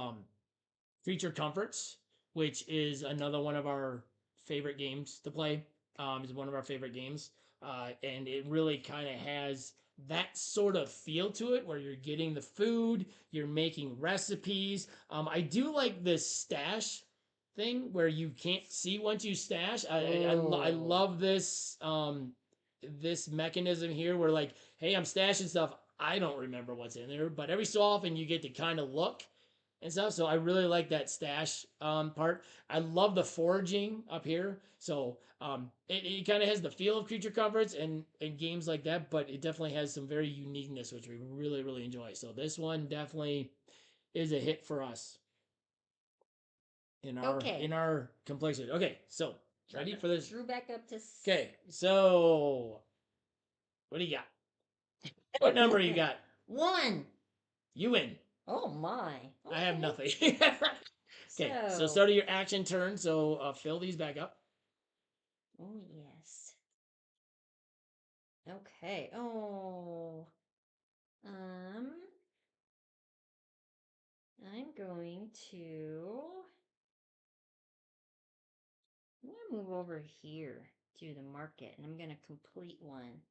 Creature Comforts, which is another one of our favorite games to play. Is one of our favorite games, and it really kind of has that sort of feel to it, where you're getting the food, you're making recipes. I do like this stash thing where you can't see once you stash. I love this this mechanism here, where like, hey, I'm stashing stuff. I don't remember what's in there, but every so often you get to kind of look and stuff. So I really like that stash part. I love the foraging up here. So it kind of has the feel of Creature Comforts and games like that, but it definitely has some very uniqueness, which we really enjoy. So this one definitely is a hit for us in our complexity. Okay, so ready for this? Drew back up to. Okay, so what do you got? What number you got? 1. You win. Oh my. I have nothing. Okay, so So. start of your action turn. So fill these back up. Oh yes. Okay. Oh. I'm going to. I'm gonna move over here to the market, and I'm gonna complete one.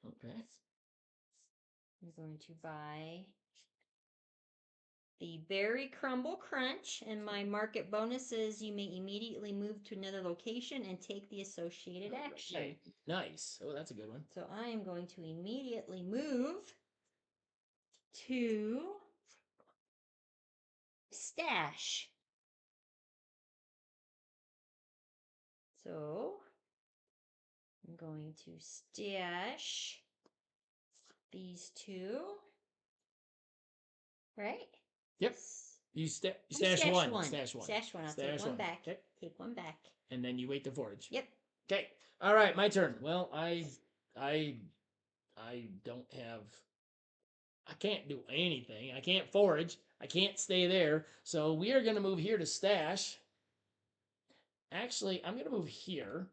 Okay. I'm going to buy the Berry Crumble Crunch, and my market bonus is you may immediately move to another location and take the associated action. Okay. Nice. Oh, that's a good one. So I am going to immediately move to Stash. So I'm going to stash these 2. Right? Yep. You stash one. Stash one. Stash one. I'll Stash take one one. back. Okay. Take one back. And then you wait to forage. Yep. Okay. All right, my turn. Well, I don't have. I can't do anything. I can't forage. I can't stay there. So we are going to move here to stash. Actually, I'm going to move here.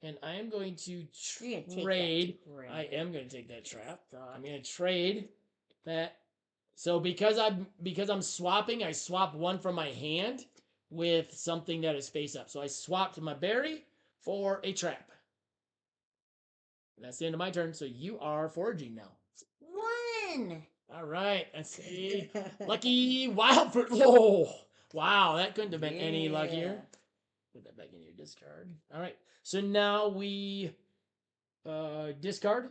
And I am going to trade. I am going to take that trap. I'm going to trade that. So because I'm swapping, I swap one from my hand with something that is face up. So I swapped my berry for a trap. That's the end of my turn. So you are foraging now. 1. All right. Let's see. Lucky wild fruit. Whoa! Wow, that couldn't have been any luckier. Put that back in your discard. All right. So now we discard.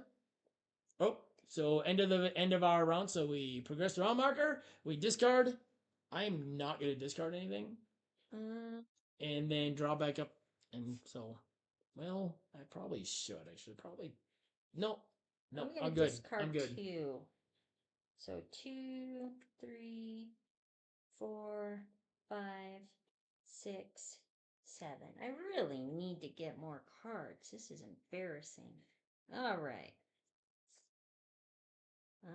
Oh, so end of our round. So we progress the round marker. We discard. I am not going to discard anything. And then draw back up. And so, well, I probably should. I should probably. No, I'm good. I'm good. 2. So 2, 3, 4, 5, 6, 7. I really need to get more cards. This is embarrassing. All right.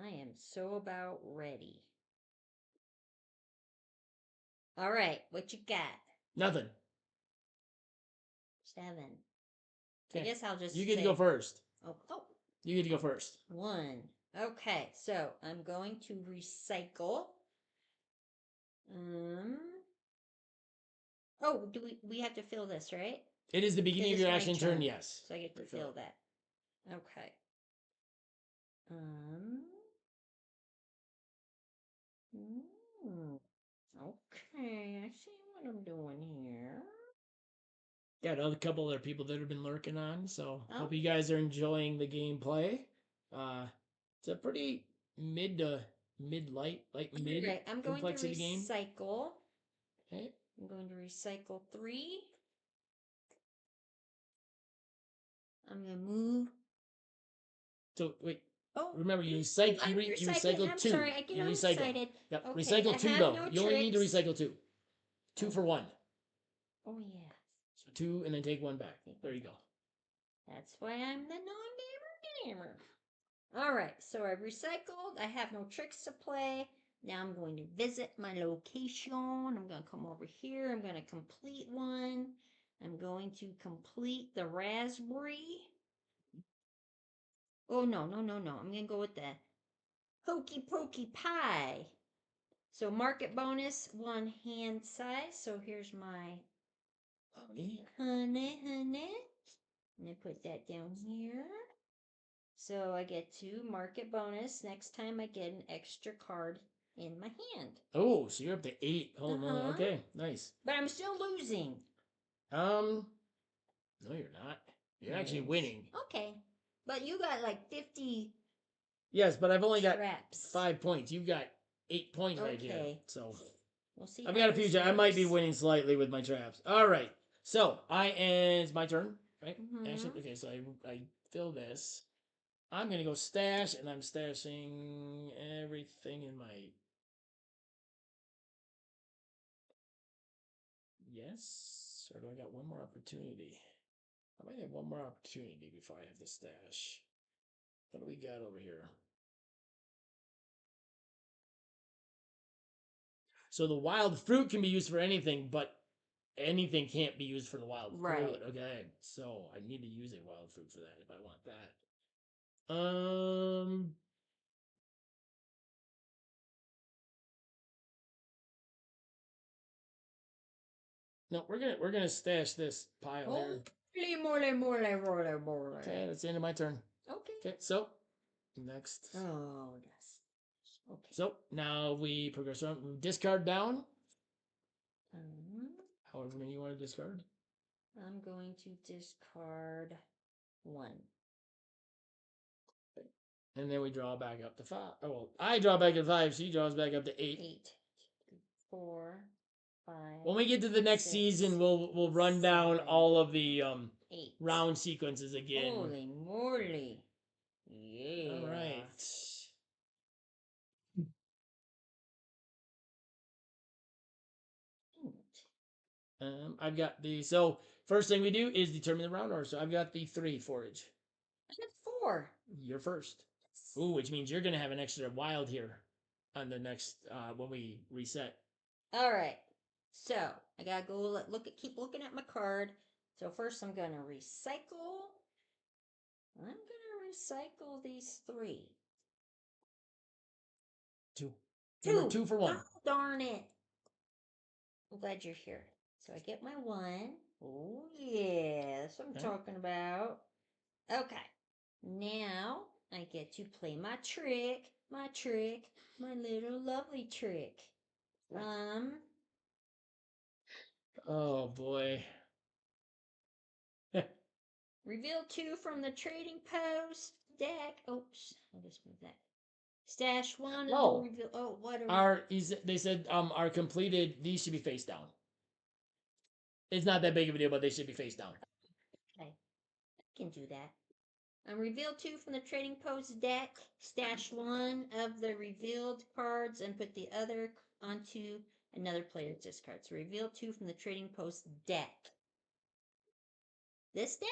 I am so about ready. All right, what you got? Nothing. 7. I guess I'll just. You get to go first. Oh. You get to go first. 1. Okay, so I'm going to recycle. Oh, do we have to fill this, right? It is the beginning of your action turn, yes. So I get to fill that. Okay. Okay, I see what I'm doing here. got a couple other people that have been lurking on. So Oh. hope you guys are enjoying the gameplay. It's a pretty mid to light mid Right, I'm going to complexity game. recycle. Okay. I'm going to recycle 3. I'm going to move. So wait. Oh, Remember, you recycle. You recycle I'm 2. sorry, I get you all recycle. excited. Yep. Okay, Recycle I 2 have though. no You only need to tricks. recycle 2. 2 for 1. Oh yeah. So 2 and then take 1 back. There you go. That's why I'm the non-gamer. All right, so I've recycled. I have no tricks to play. Now I'm going to visit my location. I'm going to come over here. I'm going to complete one. I'm going to complete the raspberry. Oh, no. I'm going to go with the hokey pokey pie. So market bonus, 1 hand size. So here's my honey. And I put that down here. So I get 2 market bonus. Next time I get an extra card in my hand. Oh, so you're up to 8. Hold on. Okay, nice. But I'm still losing. No, you're not. You're actually winning. Okay. But you got like 50. Yes, but I've only got traps. 5 points. You've got 8 points right here. So we'll see. I've got a few. I might be winning slightly with my traps. All right. So it's my turn, right? Actually, okay. So I fill this. I'm gonna go stash, and I'm stashing everything in my. Yes, or do I got one more opportunity? I might have one more opportunity before I have the stash. What do we got over here? So the wild fruit can be used for anything, but anything can't be used for the wild fruit. Okay, so I need to use a wild fruit for that if I want that. No, we're gonna stash this pile here. Mole. Okay, that's the end of my turn. Okay, so next. Oh, yes. Okay. So now we progress on. We discard down. However many you want to discard. I'm going to discard 1. Okay. And then we draw back up to 5. Oh, well, I draw back at 5. She draws back up to 8. 8, 4, 5. When we get to the next season, we'll run down all of the 8 round sequences again. Holy moly! Yeah. All right. I've got the so first thing we do is determine the round order. So I've got the 3 forage. I got 4. You're first. Ooh, which means you're gonna have an extra wild here on the next when we reset. All right. So I gotta go keep looking at my card. So first I'm gonna recycle. I'm gonna recycle these 3. 2. Remember, 2 for 1. Oh, darn it. I'm glad you're here. So I get my 1. Oh yeah, that's what I'm talking about. Okay. Now I get to play my trick, my little lovely trick. Oh boy. Reveal 2 from the trading post deck. Oops, I'll just move that. Stash 1. Oh. Reveal. Oh, what are they said our completed. These should be face down. It's not that big of a deal, but they should be face down. Okay, I can do that. Reveal 2 from the trading post deck. Stash 1 of the revealed cards and put the other onto another player's discard. So reveal 2 from the trading post deck. This deck?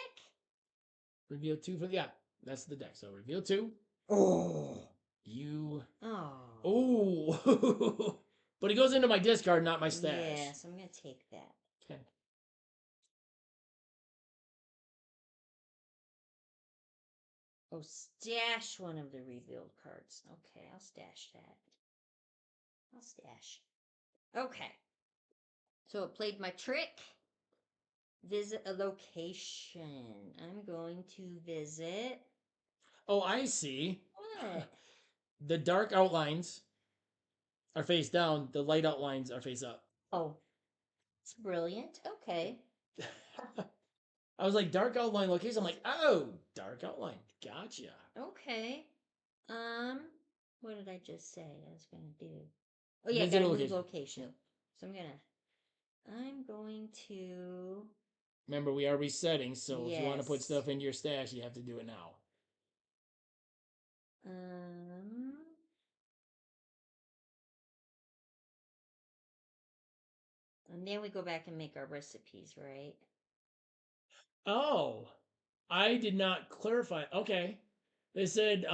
Reveal 2 for that's the deck. So reveal 2. Oh. You. Oh. Oh. But it goes into my discard, not my stash. Yeah, so I'm gonna take that. Okay. Oh, stash 1 of the revealed cards. Okay, I'll stash that. Okay. So it played my trick. Visit a location. I'm going to visit. Oh, I see. What? The dark outlines are face down. The light outlines are face up. Oh, it's brilliant. Okay. I was like, dark outline location. I'm like, oh, dark outline. Gotcha. Okay. What did I just say I was gonna do? Oh yeah, Visit gotta a move location. location. So I'm going to. Remember, we are resetting, so if you want to put Yes. stuff into your stash, you have to do it now. Um. And then we go back and make our recipes, right? Oh, I did not clarify. Okay, they said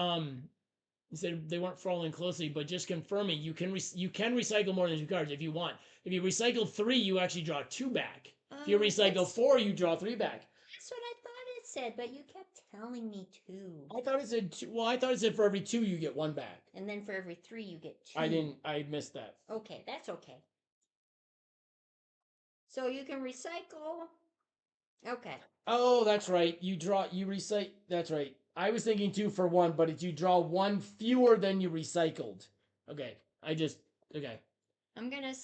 they weren't following closely, but just confirming you can you can recycle more than 2 cards if you want. If you recycle 3, you actually draw 2 back. If you recycle 4, you draw 3 back. That's what I thought it said, but you kept telling me 2. I thought it said 2. Well, I thought it said for every 2 you get 1 back. And then for every 3 you get 2. I didn't. I missed that. Okay, that's okay. So you can recycle. Okay. Oh, that's right. You recycle. That's right. I was thinking 2 for 1, but it's you draw 1 fewer than you recycled. Okay. Okay. I'm gonna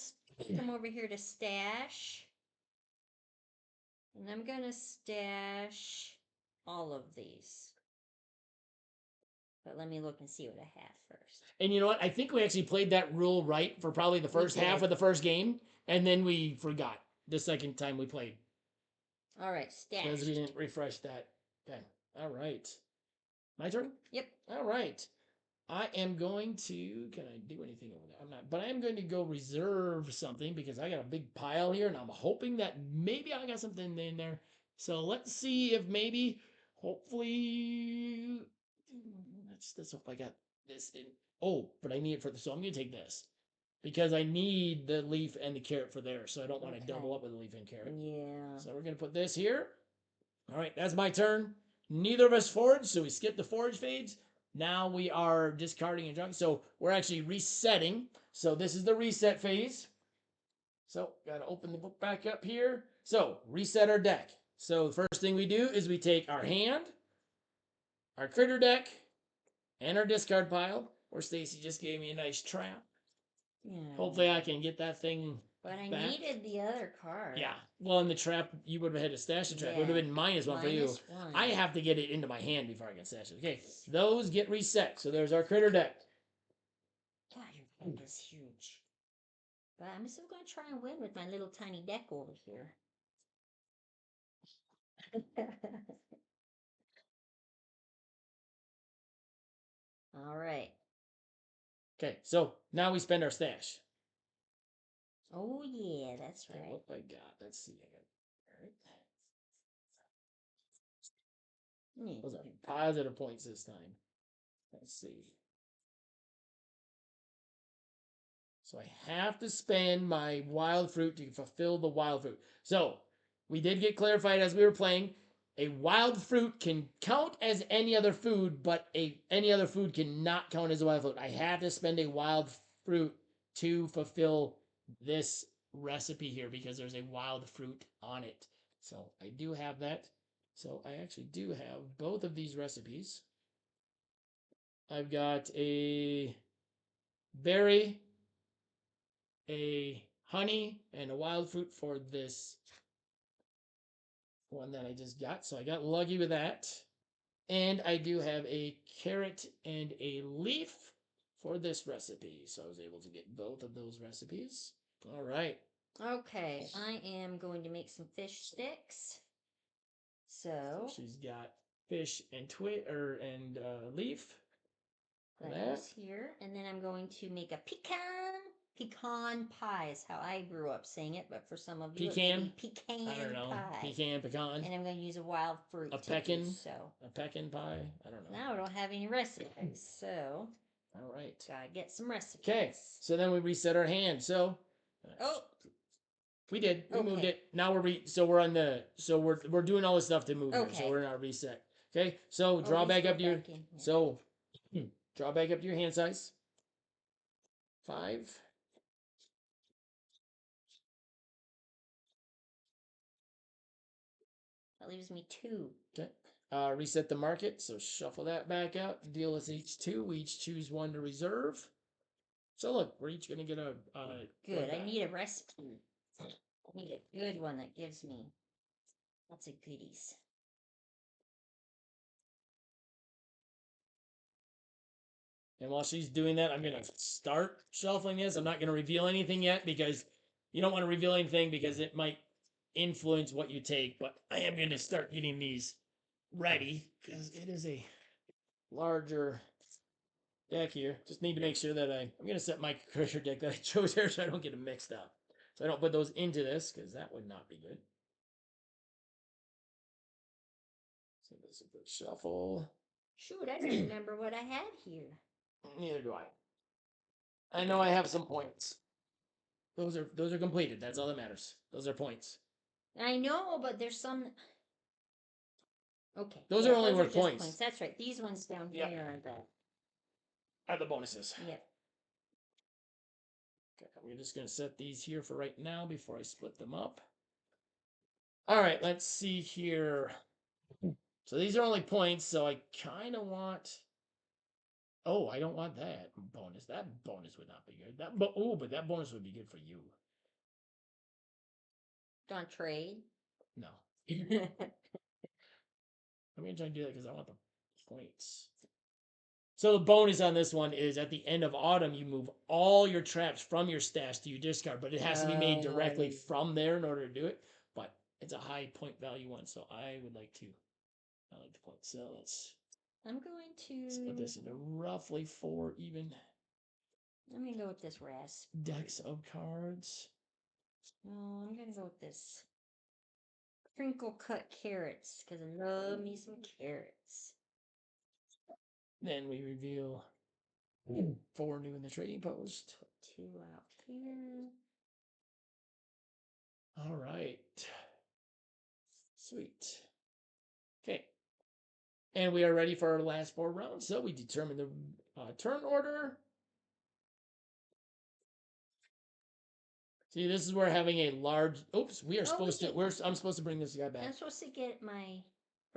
come over here to stash. And I'm gonna stash all of these. But let me look and see what I have first. And you know what? I think we actually played that rule right for probably the first half of the first game, and then we forgot the second time we played. All right, stash. Because we didn't refresh that. Okay. All right. My turn? Yep. All right. I am going to. Can I do anything over there? I'm not. But I am going to go reserve something because I got a big pile here, and I'm hoping that maybe I got something in there. So let's see if maybe, hopefully, let's hope I got this in. Oh, but I need it for the. So I'm going to take this because I need the leaf and the carrot for there. So I don't want to double up with the leaf and carrot. Yeah. So we're going to put this here. All right, that's my turn. Neither of us forage, so we skip the forage phase. Now we are discarding and drawing. So we're actually resetting. So this is the reset phase. So got to open the book back up here. So reset our deck. So the first thing we do is we take our hand, our critter deck, and our discard pile. Or Stacey just gave me a nice trap. Yeah. Hopefully I can get that thing. But I back. needed the other card. Yeah. Well, in the trap, you would have had to stash the trap. It would have been -1 for you. -1. I have to get it into my hand before I can stash it. Okay, those get reset. So there's our critter deck. God, your deck is huge. But I'm still going to try and win with my little tiny deck over here. All right. Okay, so now we spend our stash. Oh, yeah, that's Okay, right. what I got? Let's see. I got. All right. Those are positive points this time. Let's see. So I have to spend my wild fruit to fulfill the wild fruit. So we did get clarified as we were playing. A wild fruit can count as any other food, but any other food cannot count as a wild fruit. I have to spend a wild fruit to fulfill this recipe here because there's a wild fruit on it. So I do have that. So I actually do have both of these recipes. I've got a berry, a honey, and a wild fruit for this one that I just got. So I got lucky with that. And I do have a carrot and a leaf for this recipe. So I was able to get both of those recipes. All right. Okay, I am going to make some fish sticks. So she's got fish and leaf. that is here. And then I'm going to make a pecan pie is how I grew up saying it, but for some of you pecan, it may be pecan I don't know. pie. Pecan. And I'm going to use a wild fruit. A pecan. A pecan pie. I don't know. Now I don't have any recipes, so all right. Gotta get some recipes. Okay, so then we reset our hand. So we did. We moved it. Now we're on the we're doing all this stuff to move here. So we're in our reset. Okay, so draw back up to your draw back up to your hand size. 5. That leaves me 2. Okay. Reset the market. So shuffle that back out. Deal us each 2. We each choose 1 to reserve. So look, we're each gonna get a good. I need a recipe. I need a good one that gives me Lots of goodies. And while she's doing that, I'm going to start shuffling this. I'm not going to reveal anything yet because you don't want to reveal anything because it might influence what you take. But I am going to start getting these ready because it is a larger deck here. Just need to make sure that I'm going to set my critter deck that I chose here so I don't get them mixed up. So I don't put those into this because that would not be good. So this is the shuffle. Shoot, I don't remember what I had here. Neither do I. I know I have some points. Those are completed. That's all that matters. Those are points. I know, but there's some. Okay. Those are only worth points. That's right. These ones down Yep. here are the. Are the bonuses. Yep. Okay, we're just going to set these here for right now before I split them up. All right, let's see here. So these are only points, so I kind of want... Oh, I don't want that bonus. That bonus would not be good. But that bonus would be good for you. Don't trade. No. I'm going to try and do that because I want the points. So the bonus on this one is at the end of autumn, you move all your traps from your stash to your discard, but it has to be made directly from there in order to do it. But it's a high point value one, so I would like to. I like the points. So I'm going to split this into roughly 4 even. I'm going to go with this rasp. Decks of cards. No, I'm going to go with this crinkle cut carrots because I love me some carrots. Then we reveal 4 new in the trading post. 2 out here. All right. Sweet. Okay. And we are ready for our last 4 rounds. So we determine the turn order. See, this is where having a large. Oops, we are supposed to. I'm supposed to bring this guy back. I'm supposed to get my.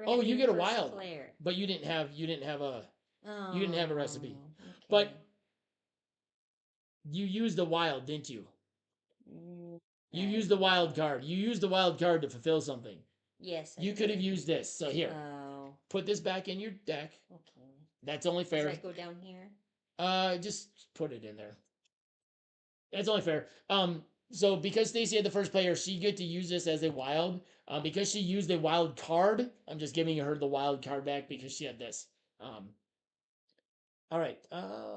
Oh, you get a wild, player. But you didn't have. You didn't have a. Oh, you didn't have a recipe. Okay. But you used the wild, didn't you? You used the wild card. You used the wild card to fulfill something. Yes. You could have used this. So here, put this back in your deck. Okay. That's only fair. Does that go down here? Just put it in there. That's only fair. So because Stacey had the first player, she get to use this as a wild. Because she used a wild card, I'm just giving her the wild card back because she had this. All right.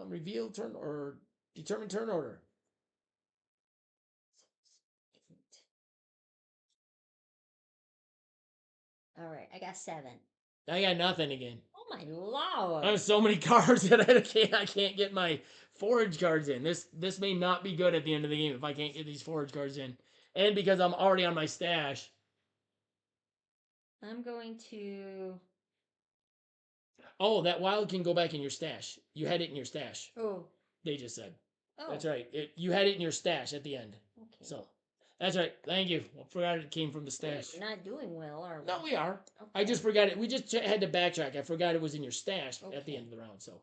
Reveal turn or determine turn order. All right, I got 7. I got nothing again. Oh my lord! I have so many cards that I can't get my forage cards in. This may not be good at the end of the game if I can't get these forage cards in, and because I'm already on my stash. I'm going to. Oh, that wild can go back in your stash. You had it in your stash. Oh. They just said. Oh. That's right. You had it in your stash at the end. Okay. So, that's right. Thank you. I forgot it came from the stash. We're not doing well, are we? No, we are. Okay. I just forgot it. We just had to backtrack. I forgot it was in your stash at the end of the round. So.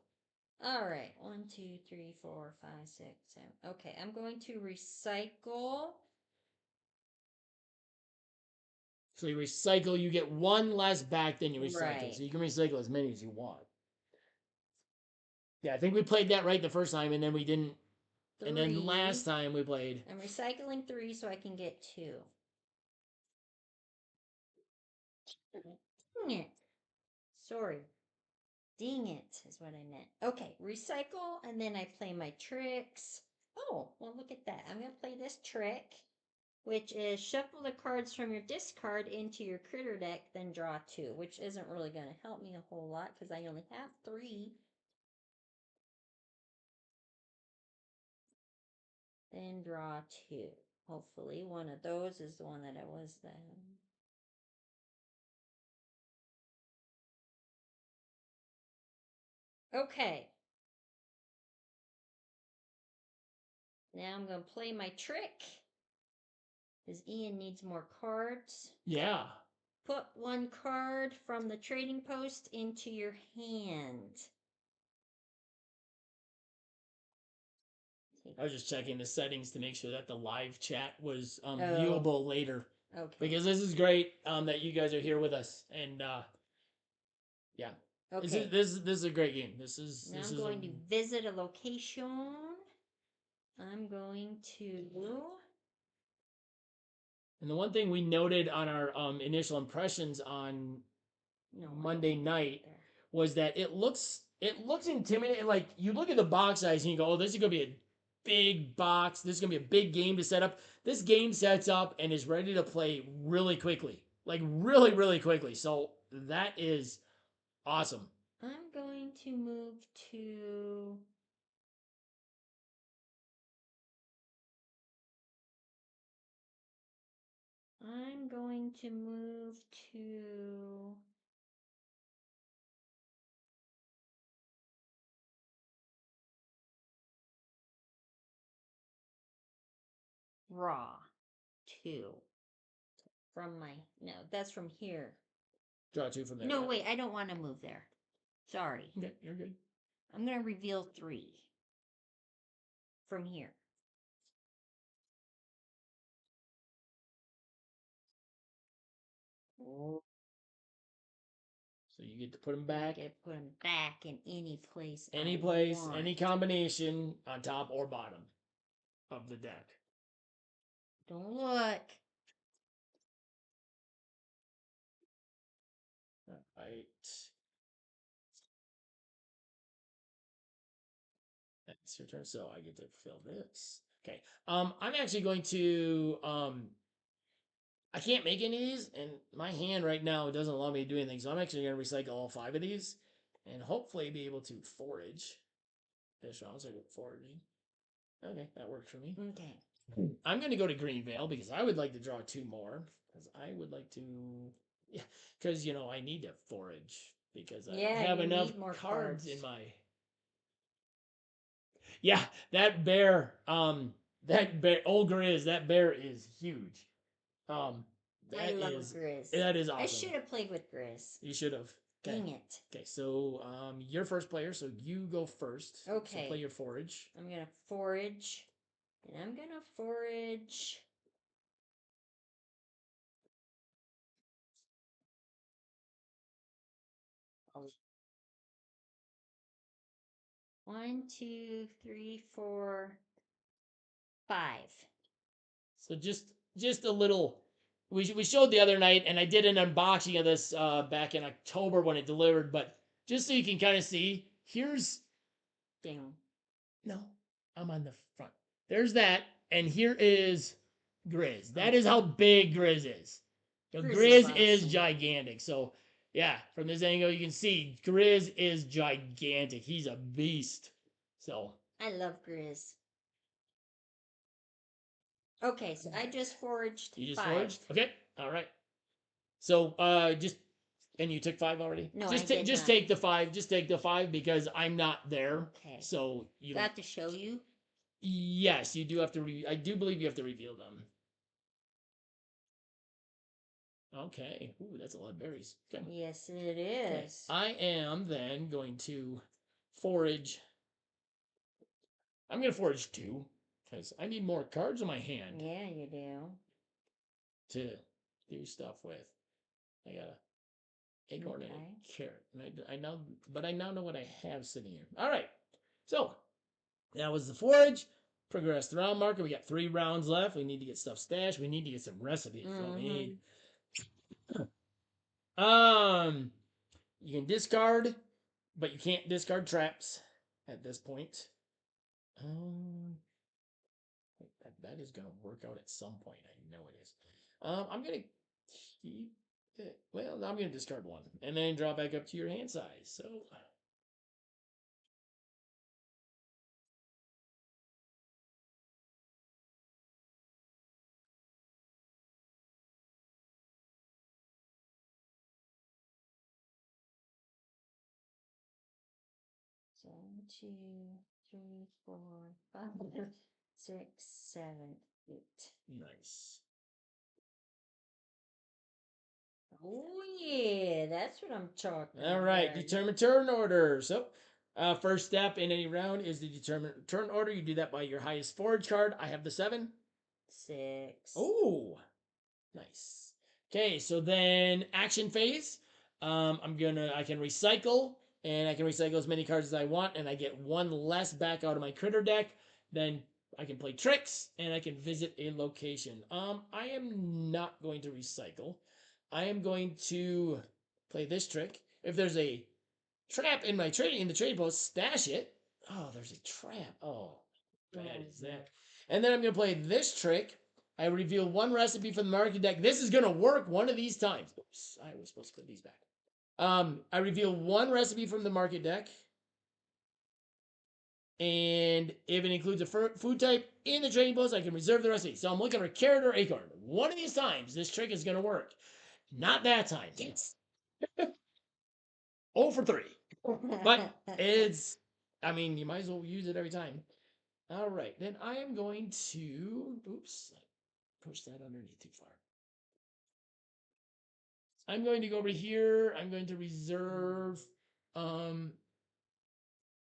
All right. 1, 2, 3, 4, 5, 6, 7. Okay, I'm going to recycle. So you recycle, you get 1 less back than you recycle. Right. So you can recycle as many as you want. Yeah, I think we played that right the first time, and then we didn't. 3. And then last time we played. I'm recycling 3 so I can get 2. Dang it. Sorry. Dang it is what I meant. Okay, recycle, and then I play my tricks. Oh, well, look at that. I'm going to play this trick, which is shuffle the cards from your discard into your critter deck, then draw 2, which isn't really going to help me a whole lot because I only have 3. Then draw 2. Hopefully one of those is the one that I was then. Okay. Now I'm going to play my trick. Because Ian needs more cards. Yeah. Put 1 card from the trading post into your hand. I was just checking the settings to make sure that the live chat was viewable later. Okay. Because this is great that you guys are here with us, and yeah, Okay. this is a great game. Now I'm going to visit a location. I'm going to. And the one thing we noted on our initial impressions on Monday night was that it looks intimidating. Like you look at the box size and you go, "Oh, this is gonna be a big box. This is gonna be a big game to set up." This game sets up and is ready to play really quickly, like really quickly. So that is awesome. I'm going to move to. I'm going to move to. Raw 2. From my. No, that's from here. Draw 2 from there. No, wait, I don't want to move there. Sorry. Okay, you're good. I'm going to reveal 3 from here. So you get to put them back. I get to put them back in any place. Any place, any combination on top or bottom of the deck. Don't look. All right. That's your turn. So I get to fill this. Okay. I'm actually going to I can't make any of these, and my hand right now doesn't allow me to do anything. So I'm actually going to recycle all 5 of these, and hopefully be able to forage this round. So I go foraging. Okay, that works for me. Okay. I'm going to go to Greenvale because I would like to draw 2 more. Because I would like to, yeah, because I need to forage because I don't have enough cards in my. Yeah, that bear, old Grizz, that bear is huge. I love Grizz. That is awesome. I should have played with Grizz. You should have. Okay. Dang it. Okay, so you're first player, so you go first. Okay. So play your forage. I'm gonna forage, and I'm gonna forage. One, 2, 3, 4, 5. So just a little. We showed the other night, and I did an unboxing of this back in October when it delivered. But just so you can kind of see, here's. Ding. No, I'm on the front. There's that, and here is Grizz. That is how big Grizz is. So Grizz is gigantic. So yeah, from this angle you can see Grizz is gigantic. He's a beast. So I love Grizz. Okay, so I just foraged. You just 5. foraged? Okay. All right. So just and you took 5 already? No, just I did just not. take the 5. Just take the 5 because I'm not there. Okay. So you Do I have to show you? Yes, you do have to I do believe you have to reveal them. Okay. Ooh, that's a lot of berries. Okay. Yes, it is. Okay. I am then going to forage. I'm going to forage 2 because I need more cards in my hand. Yeah, you do. To do stuff with. I got a acorn and a carrot. And I now know what I have sitting here. All right. So that was the forage. Progress the round marker. We got 3 rounds left. We need to get stuff stashed. We need to get some recipes. What we need. You can discard, but you can't discard traps at this point. That is gonna work out at some point. I know it is. I'm gonna keep it. Well, I'm gonna discard 1 and then draw back up to your hand size. So. So 1, 2, 3, 4, 5, 6, 7, 8. Nice. Oh yeah, that's what I'm talking about. All right, determine turn order. So, first step in any round is to determine turn order. You do that by your highest forage card. I have the 7. 6. Oh, Nice. Okay, so then action phase. I can recycle, and I can recycle as many cards as I want, and I get one less back out of my critter deck. Then I can play tricks, and I can visit a location. I am not going to recycle. I am going to play this trick. If there's a trap in my the trade post, stash it. Oh, there's a trap. Oh, bad is that? And then I'm gonna play this trick. I reveal one recipe from the market deck. This is gonna work one of these times. Oops, I was supposed to put these back. I reveal one recipe from the market deck, and if it includes a food type in the trading post, I can reserve the recipe. So I'm looking for carrot or acorn. One of these times, this trick is gonna work. Not that time. Yes. 0 for 3. But it's, I mean, you might as well use it every time. All right, then I am going to, oops, push that underneath too far. I'm going to go over here. I'm going to reserve,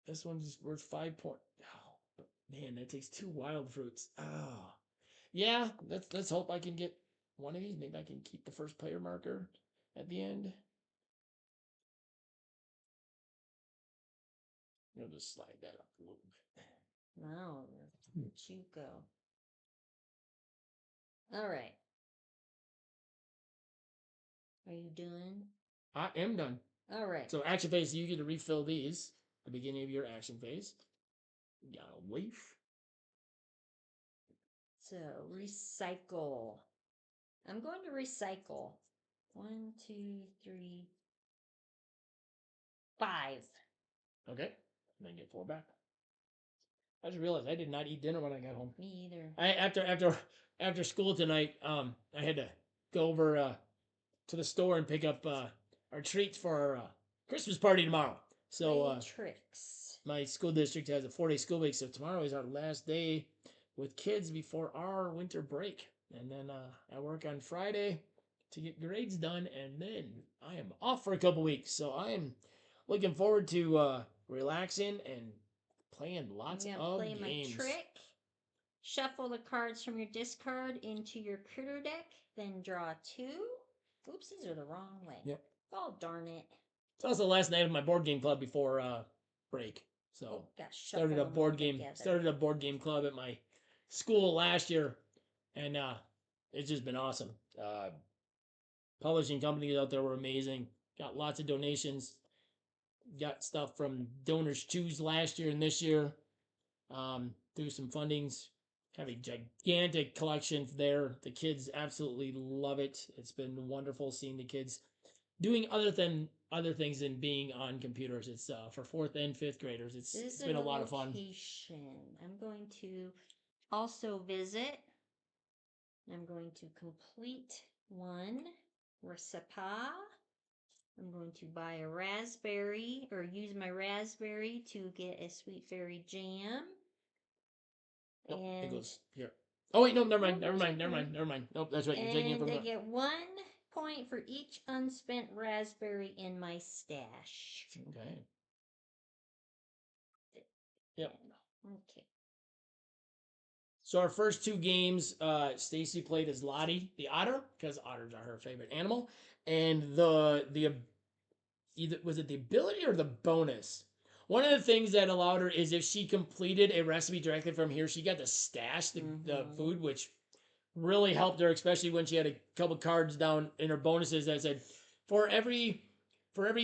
this one's worth 5 points. Oh, man, that takes 2 wild fruits. Oh, yeah, let's hope I can get one of these. Maybe I can keep the first player marker at the end. I'll just slide that up a little bit. Wow, where'd you go? All right. Are you done? I am done. All right. So action phase, you get to refill these at the beginning of your action phase. You got a leaf. So recycle. I'm going to recycle. 1, 2, 3, 5. Okay. And then get 4 back. I just realized I did not eat dinner when I got home. Me either. After school tonight, I had to go over to the store and pick up our treats for our Christmas party tomorrow. So tricks. My school district has a 4-day school week, so tomorrow is our last day with kids before our winter break. And then I work on Friday to get grades done, and then I am off for a couple weeks. So I am looking forward to relaxing and playing lots of play games. My trick. Shuffle the cards from your discard into your critter deck, then draw 2. Oops, these are the wrong way. Yep. Oh, darn it. It's also the last night of my board game club before break. So started a board game club at my school last year, and it's just been awesome. Publishing companies out there were amazing. Got lots of donations. Got stuff from Donors Choose last year and this year. Through some fundings. Have a gigantic collection there. The kids absolutely love it. It's been wonderful seeing the kids doing other things than being on computers. It's for 4th and 5th graders. It's been a lot of fun. I'm going to also visit. I'm going to complete one recipe. I'm going to buy a raspberry or use my raspberry to get a sweet fairy jam. Nope, and it goes here. Oh wait, no, never mind. Nope, that's right. You're taking it from I get 1 point for each unspent raspberry in my stash. Okay. Yep. Okay. So our first 2 games, Stacey played as Lottie the otter because otters are her favorite animal, and either was it the ability or the bonus. One of the things that allowed her is if she completed a recipe directly from here, she got to stash the food, which really helped her, especially when she had a couple cards down in her bonuses that said, for every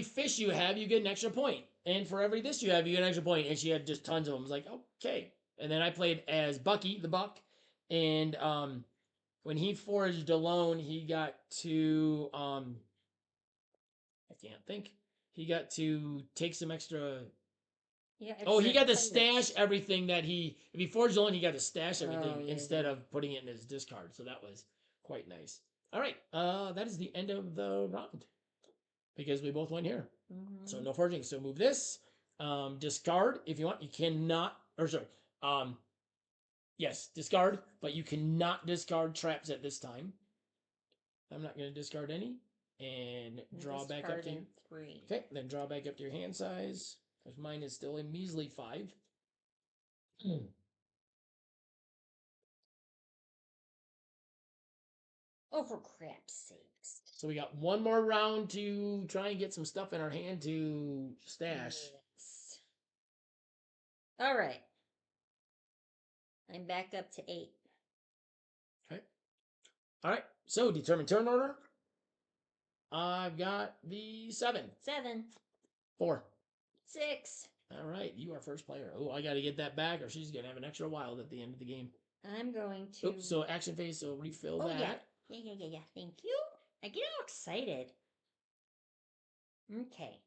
fish you have, you get an extra point. And for every this you have, you get an extra point. And she had just tons of them. I was like, okay. And then I played as Bucky, the buck. And when he foraged alone, he got to, I can't think. He got to take some extra. Yeah, he got to stash everything that if he forged alone, he got to stash everything instead of putting it in his discard. So that was quite nice. All right, that is the end of the round because we both went here. So no forging. So move this. Discard if you want. You cannot, or sorry. Yes, discard, but you cannot discard traps at this time. I'm not going to discard any. And draw back up to 3. Okay, then draw back up to your hand size. Because mine is still a measly 5. Oh, for crap's sakes. So we got one more round to try and get some stuff in our hand to stash. Yes. All right. I'm back up to 8. Okay. All right. So determine turn order. I've got the 7. 7. 4. 6. All right. You are first player. Oh, I got to get that back, or she's gonna have an extra wild at the end of the game. I'm going to. Oops. So action phase. So refill that. Yeah. Thank you. I get all excited. Okay.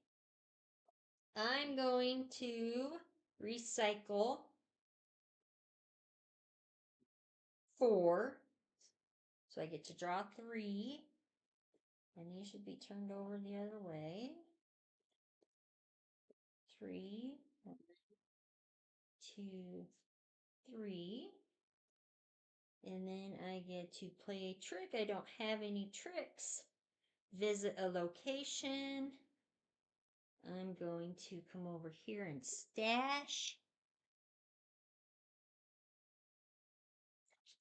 I'm going to recycle 4. So I get to draw 3. And these should be turned over the other way. 3, 2, 3. And then I get to play a trick. I don't have any tricks. Visit a location. I'm going to come over here and stash.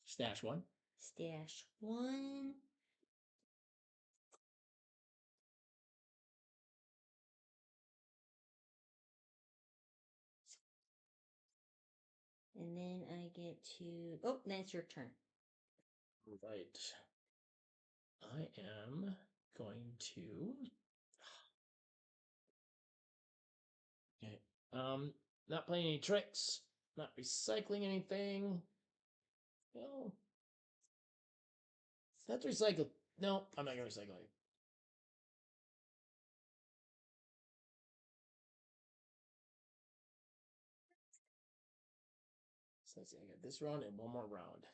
Stash 1. Stash 1. And then I get to. Oh, that's your turn. Right. I am going to. Okay. Not playing any tricks. Not recycling anything. Well, that's recycle. No, I'm not gonna recycle it. So let's see. I got this round and one more round.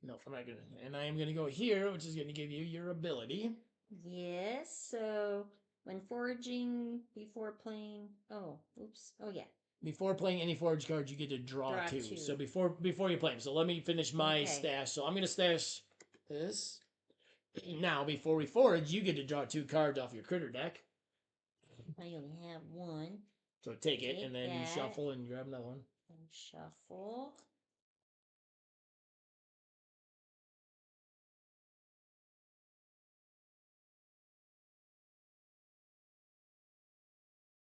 No, I'm not gonna. And I am gonna go here, which is gonna give you your ability. Yes, so when foraging before playing. Oh, oops. Oh, yeah. Before playing any forage cards, you get to draw two. So before you play them. So let me finish my stash. So I'm gonna stash this. Now, before we forage, you get to draw 2 cards off your critter deck. I only have 1. So take it, and then you shuffle and grab another one. And shuffle.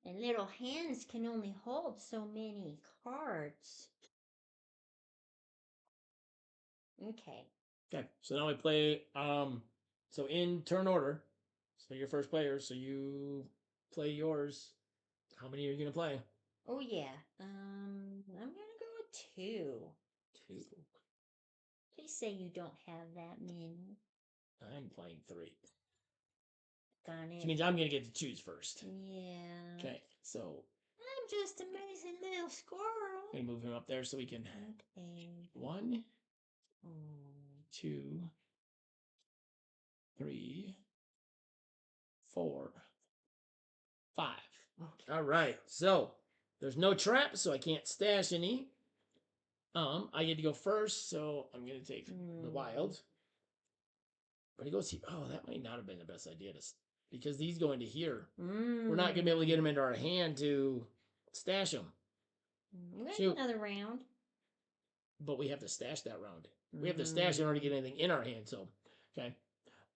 And little hands can only hold so many cards. Okay. Okay, so now we play. So in turn order. So you're first player. So you play yours. How many are you gonna play? Oh yeah. I'm gonna go with 2. 2. Please say you don't have that many. I'm playing 3. Got it. Which means I'm gonna get to choose first. Yeah. Okay, so I'm just amazing little squirrel. I'm gonna move him up there so we can. Okay. 1, 2, 3, 4, 5. Okay. All right. So there's no trap, so I can't stash any. I get to go first, so I'm gonna take the wild. But he goes here. Oh, that might not have been the best idea because these go into here. We're not gonna be able to get them into our hand to stash them. We're gonna do another round. But we have to stash that round. We have to stash in order to get anything in our hand. So, okay.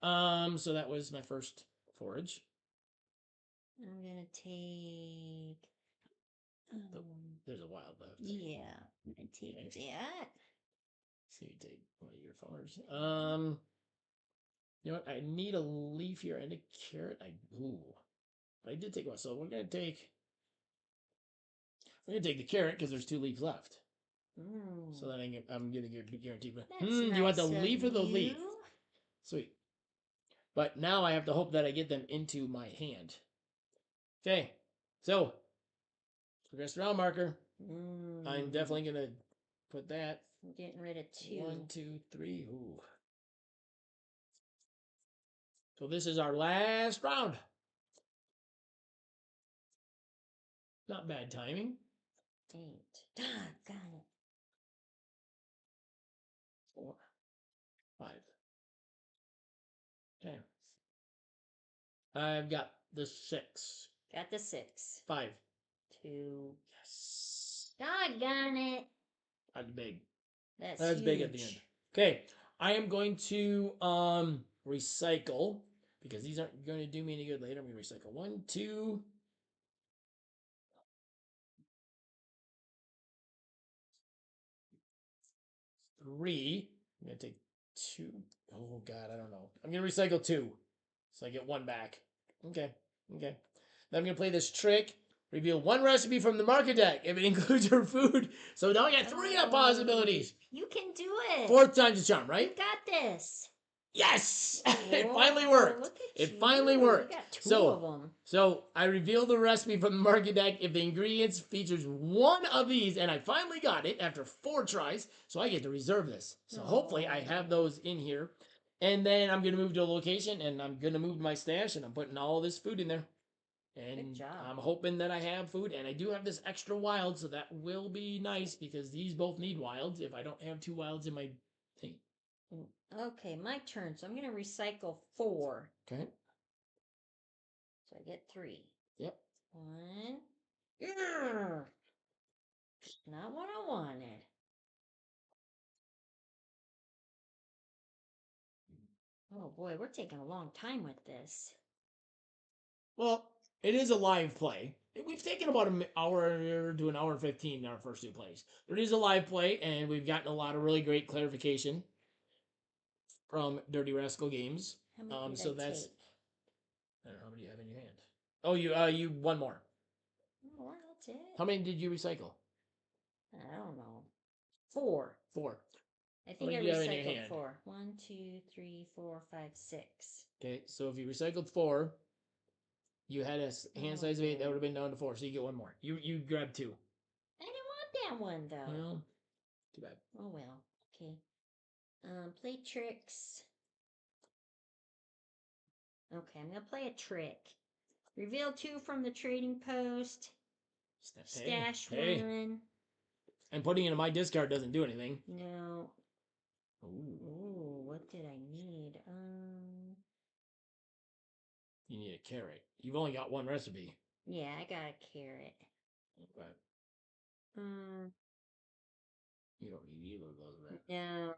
So that was my first forage. I'm gonna take. There's a wild left. Yeah, I'm gonna take that. So you take one of your forage. You know what? I need a leaf here and a carrot. I did take one. So we're gonna take the carrot because there's 2 leaves left. So then I'm gonna get guaranteed. Do you want the leaf or the leaf? Sweet. But now I have to hope that I get them into my hand. Okay, so progress round marker. I'm definitely gonna put that. I'm getting rid of 2. 1, 2, 3. Ooh. So this is our last round. Not bad timing. 8. Got it. 4, 5. Okay. I've got the 6. Got the 6. 5. 2. Yes. Doggone it. That's big. That's huge. big Big at the end. Okay, I am going to recycle because these aren't going to do me any good later. I'm going to recycle 1, 2, 3. I'm going to take 2. Oh God, I don't know. I'm going to recycle 2, so I get 1 back. Okay, okay. Then I'm going to play this trick. Reveal 1 recipe from the market deck if it includes your food. So now I got 3 possibilities. You can do it. 4th time's a charm, You right? got this. Yes! It Whoa, finally worked. Look at It you. finally worked. You got 2 of them. So I reveal the recipe from the market deck if the ingredients features 1 of these, and I finally got it after 4 tries. So I get to reserve this. So hopefully I have those in here. And then I'm gonna move to a location, and I'm gonna move to my stash, and I'm putting all this food in there. And Good job. I'm hoping that I have food, and I do have this extra wild, so that will be nice because these both need wilds. If I don't have 2 wilds in my thing. Okay, my turn. So I'm going to recycle 4. Okay. So I get 3. Yep. 1. Urgh. Not what I wanted. Oh boy, we're taking a long time with this. Well, it is a live play. We've taken about an hour to an hour and 15 in our first 2 plays. It is a live play, and we've gotten a lot of really great clarification from Dirty Rascal Games. How many did So I that's take? I don't know how many you have in your hand. Oh, you 1 more. Oh, that's it. How many did you recycle? I don't know. 4. 4. I think I do you have in your recycled hand? 4. 1, 2, 3, 4, 5, 6. Okay, so if you recycled 4, you had a hand size of 8. That would have been down to 4, so you get 1 more. You grabbed 2. I didn't want that one though. Well, too bad. Oh well. Okay. Play tricks. Okay, I'm gonna play a trick. Reveal 2 from the trading post. Stash Hey. 1. And putting it in my discard doesn't do anything. No. Ooh. Ooh, what did I need? You need a carrot. You've only got 1 recipe. Yeah, I got a carrot. Okay. You don't need either of those, right? No.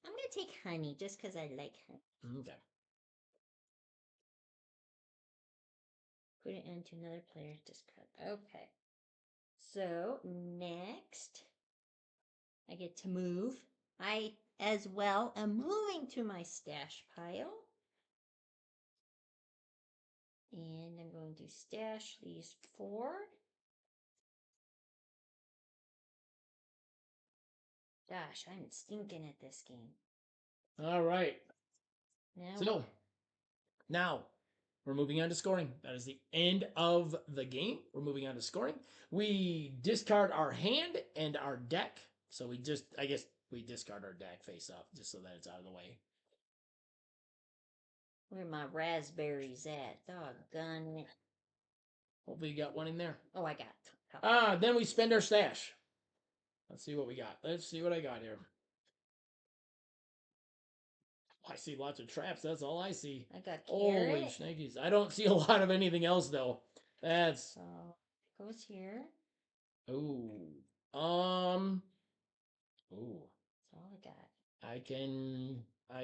I'm gonna take honey just because I like honey. Okay. Put it into another player's discard. Okay. So next, I get to move. I as well am moving to my stash pile. And I'm going to stash these 4. Gosh, I'm stinking at this game. All right. Now, So, now we're moving on to scoring. That is the end of the game. We're moving on to scoring. We discard our hand and our deck. So I guess we discard our deck face up just so that it's out of the way. where my raspberries at? Doggone it. Hopefully you got 1 in there. Oh, I got a couple. Then we spend our stash. Let's see what we got. Let's see what I got here. I see lots of traps. That's all I see. I got carrot. Holy shnikes. I don't see a lot of anything else, though. That's... So, it goes here. Ooh. Ooh. That's all I got. I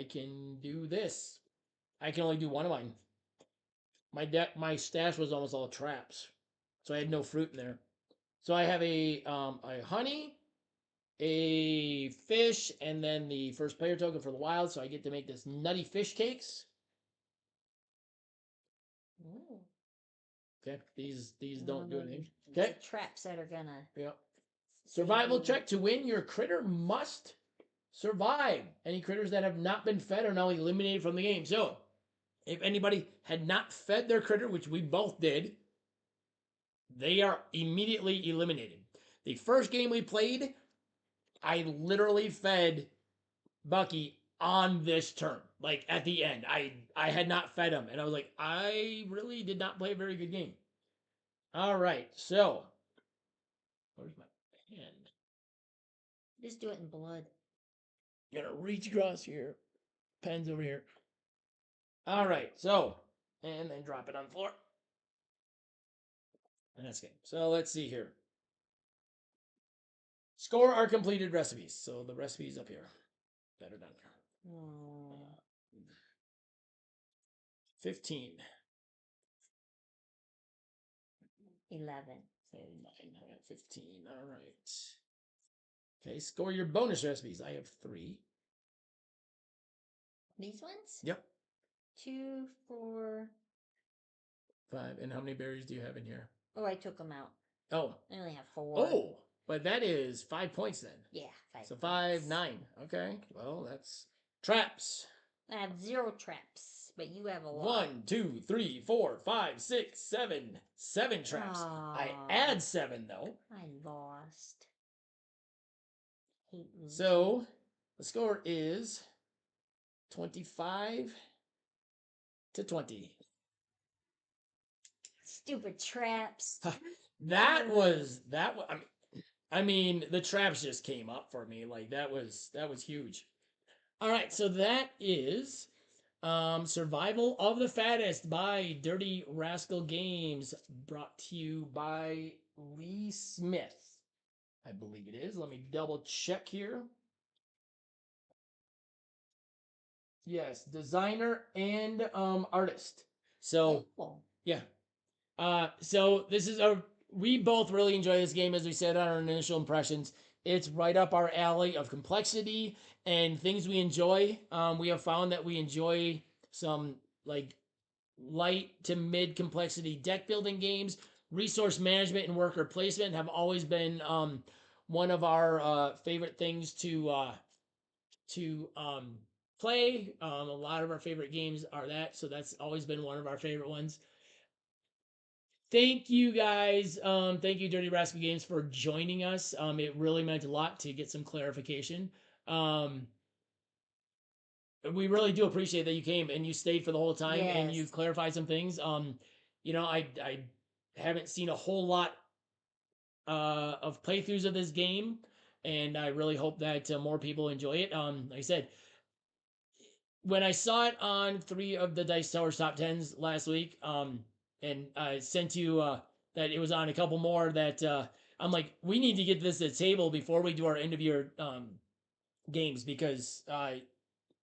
can do this. I can only do 1 of mine. My stash was almost all traps. So I had no fruit in there. So I have a honey, a fish, and then the first player token for the wild, so I get to make this nutty fish cakes. Ooh. Okay, these don't do anything. The Okay. traps that are gonna. Yep. Survival check to win. Your critter must survive. Any critters that have not been fed are now eliminated from the game. So, if anybody had not fed their critter, which we both did, they are immediately eliminated. The first game we played, I literally fed Bucky on this turn. Like at the end, I had not fed him, and I was like, I really did not play a very good game. All right, so where's my pen? Just do it in blood. Gonna reach across here. Pen's over here. All right, so and then drop it on the floor. That's good. So let's see here. Score our completed recipes. So the recipes up here. Better than Oh. 15. 11. So 9, 15. All right. Okay, score your bonus recipes. I have 3. These ones? Yep. 2, 4. 5. And how many berries do you have in here? Oh, I took them out. Oh. I only have 4. Oh, but that is 5 points then. Yeah, 5 So points. 5, 9. Okay. Well, that's traps. I have 0 traps, but you have a lot. 1, 2, 3, 4, 5, 6, 7. 7 traps. I add 7 though. I lost. Hate losing. So the score is 25 to 20. Stupid traps. I mean, the traps just came up for me. Like that was huge. All right, so that is Survival of the Fattest by Dirty Rascal Games, brought to you by Lee Smith. I believe it is. Let me double check here. Yes, designer and artist. So yeah. So this is we both really enjoy this game, as we said on our initial impressions. It's right up our alley of complexity and things we enjoy. We have found that we enjoy some like light to mid complexity deck building games. Resource management and worker placement have always been one of our favorite things to play. A lot of our favorite games are that, so that's always been one of our favorite ones. Thank you guys. Thank you, Dirty Rascal Games, for joining us. It really meant a lot to get some clarification. We really do appreciate that you came and you stayed for the whole time and you clarified some things. I haven't seen a whole lot of playthroughs of this game, and I really hope that more people enjoy it. Like I said, when I saw it on 3 of the Dice Towers top 10s last week, and I sent you that it was on a couple more that I'm like, we need to get this at the table before we do our end of year games, because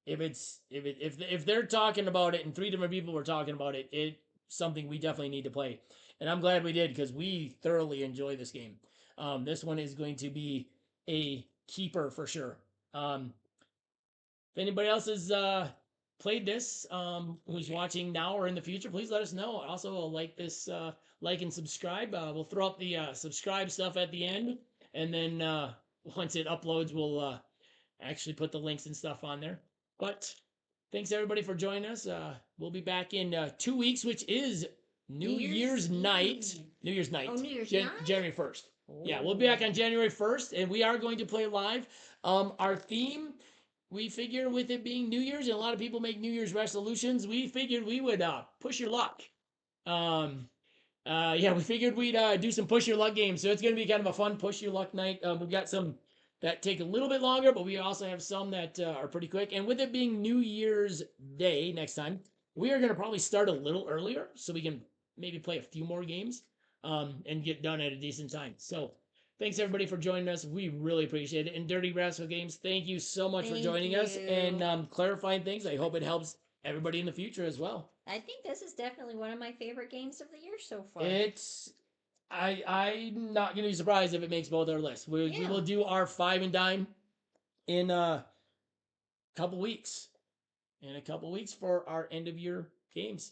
if they're talking about it and 3 different people were talking about it, it's something we definitely need to play. And I'm glad we did, because we thoroughly enjoy this game. This one is going to be a keeper for sure. If anybody else has played this, who's watching now or in the future, please let us know. Also, like this, like and subscribe. We'll throw up the subscribe stuff at the end, and then once it uploads, we'll actually put the links and stuff on there. But thanks everybody for joining us. We'll be back in 2 weeks, which is New Year's night. New Year's night. Oh, New Year's night? January 1st. Yeah, we'll be back on January 1st, and we are going to play live. Our theme, we figure with it being New Year's, and a lot of people make New Year's resolutions, we figured we would push your luck. Yeah, we figured we'd do some push your luck games. So it's going to be kind of a fun push your luck night. We've got some that take a little bit longer, but we also have some that are pretty quick. And with it being New Year's Day next time, we are going to probably start a little earlier so we can maybe play a few more games and get done at a decent time. So thanks everybody for joining us. We really appreciate it. And Dirty Rascal Games, thank you so much for joining us and clarifying things. I hope it helps everybody in the future as well. I think this is definitely one of my favorite games of the year so far. I'm not going to be surprised if it makes both our lists. We will do our 5 and dime in a couple weeks. In a couple weeks for our end of year games.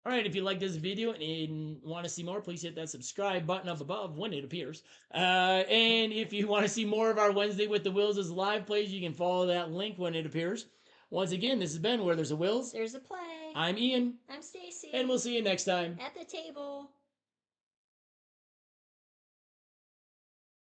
All right, if you like this video and want to see more, please hit that subscribe button up above when it appears. And if you want to see more of our Wednesday with the WIlzes live plays, you can follow that link when it appears. Once again, this has been Where There's a Wills, there's a play. I'm Ian. I'm Stacey. And we'll see you next time. At the table.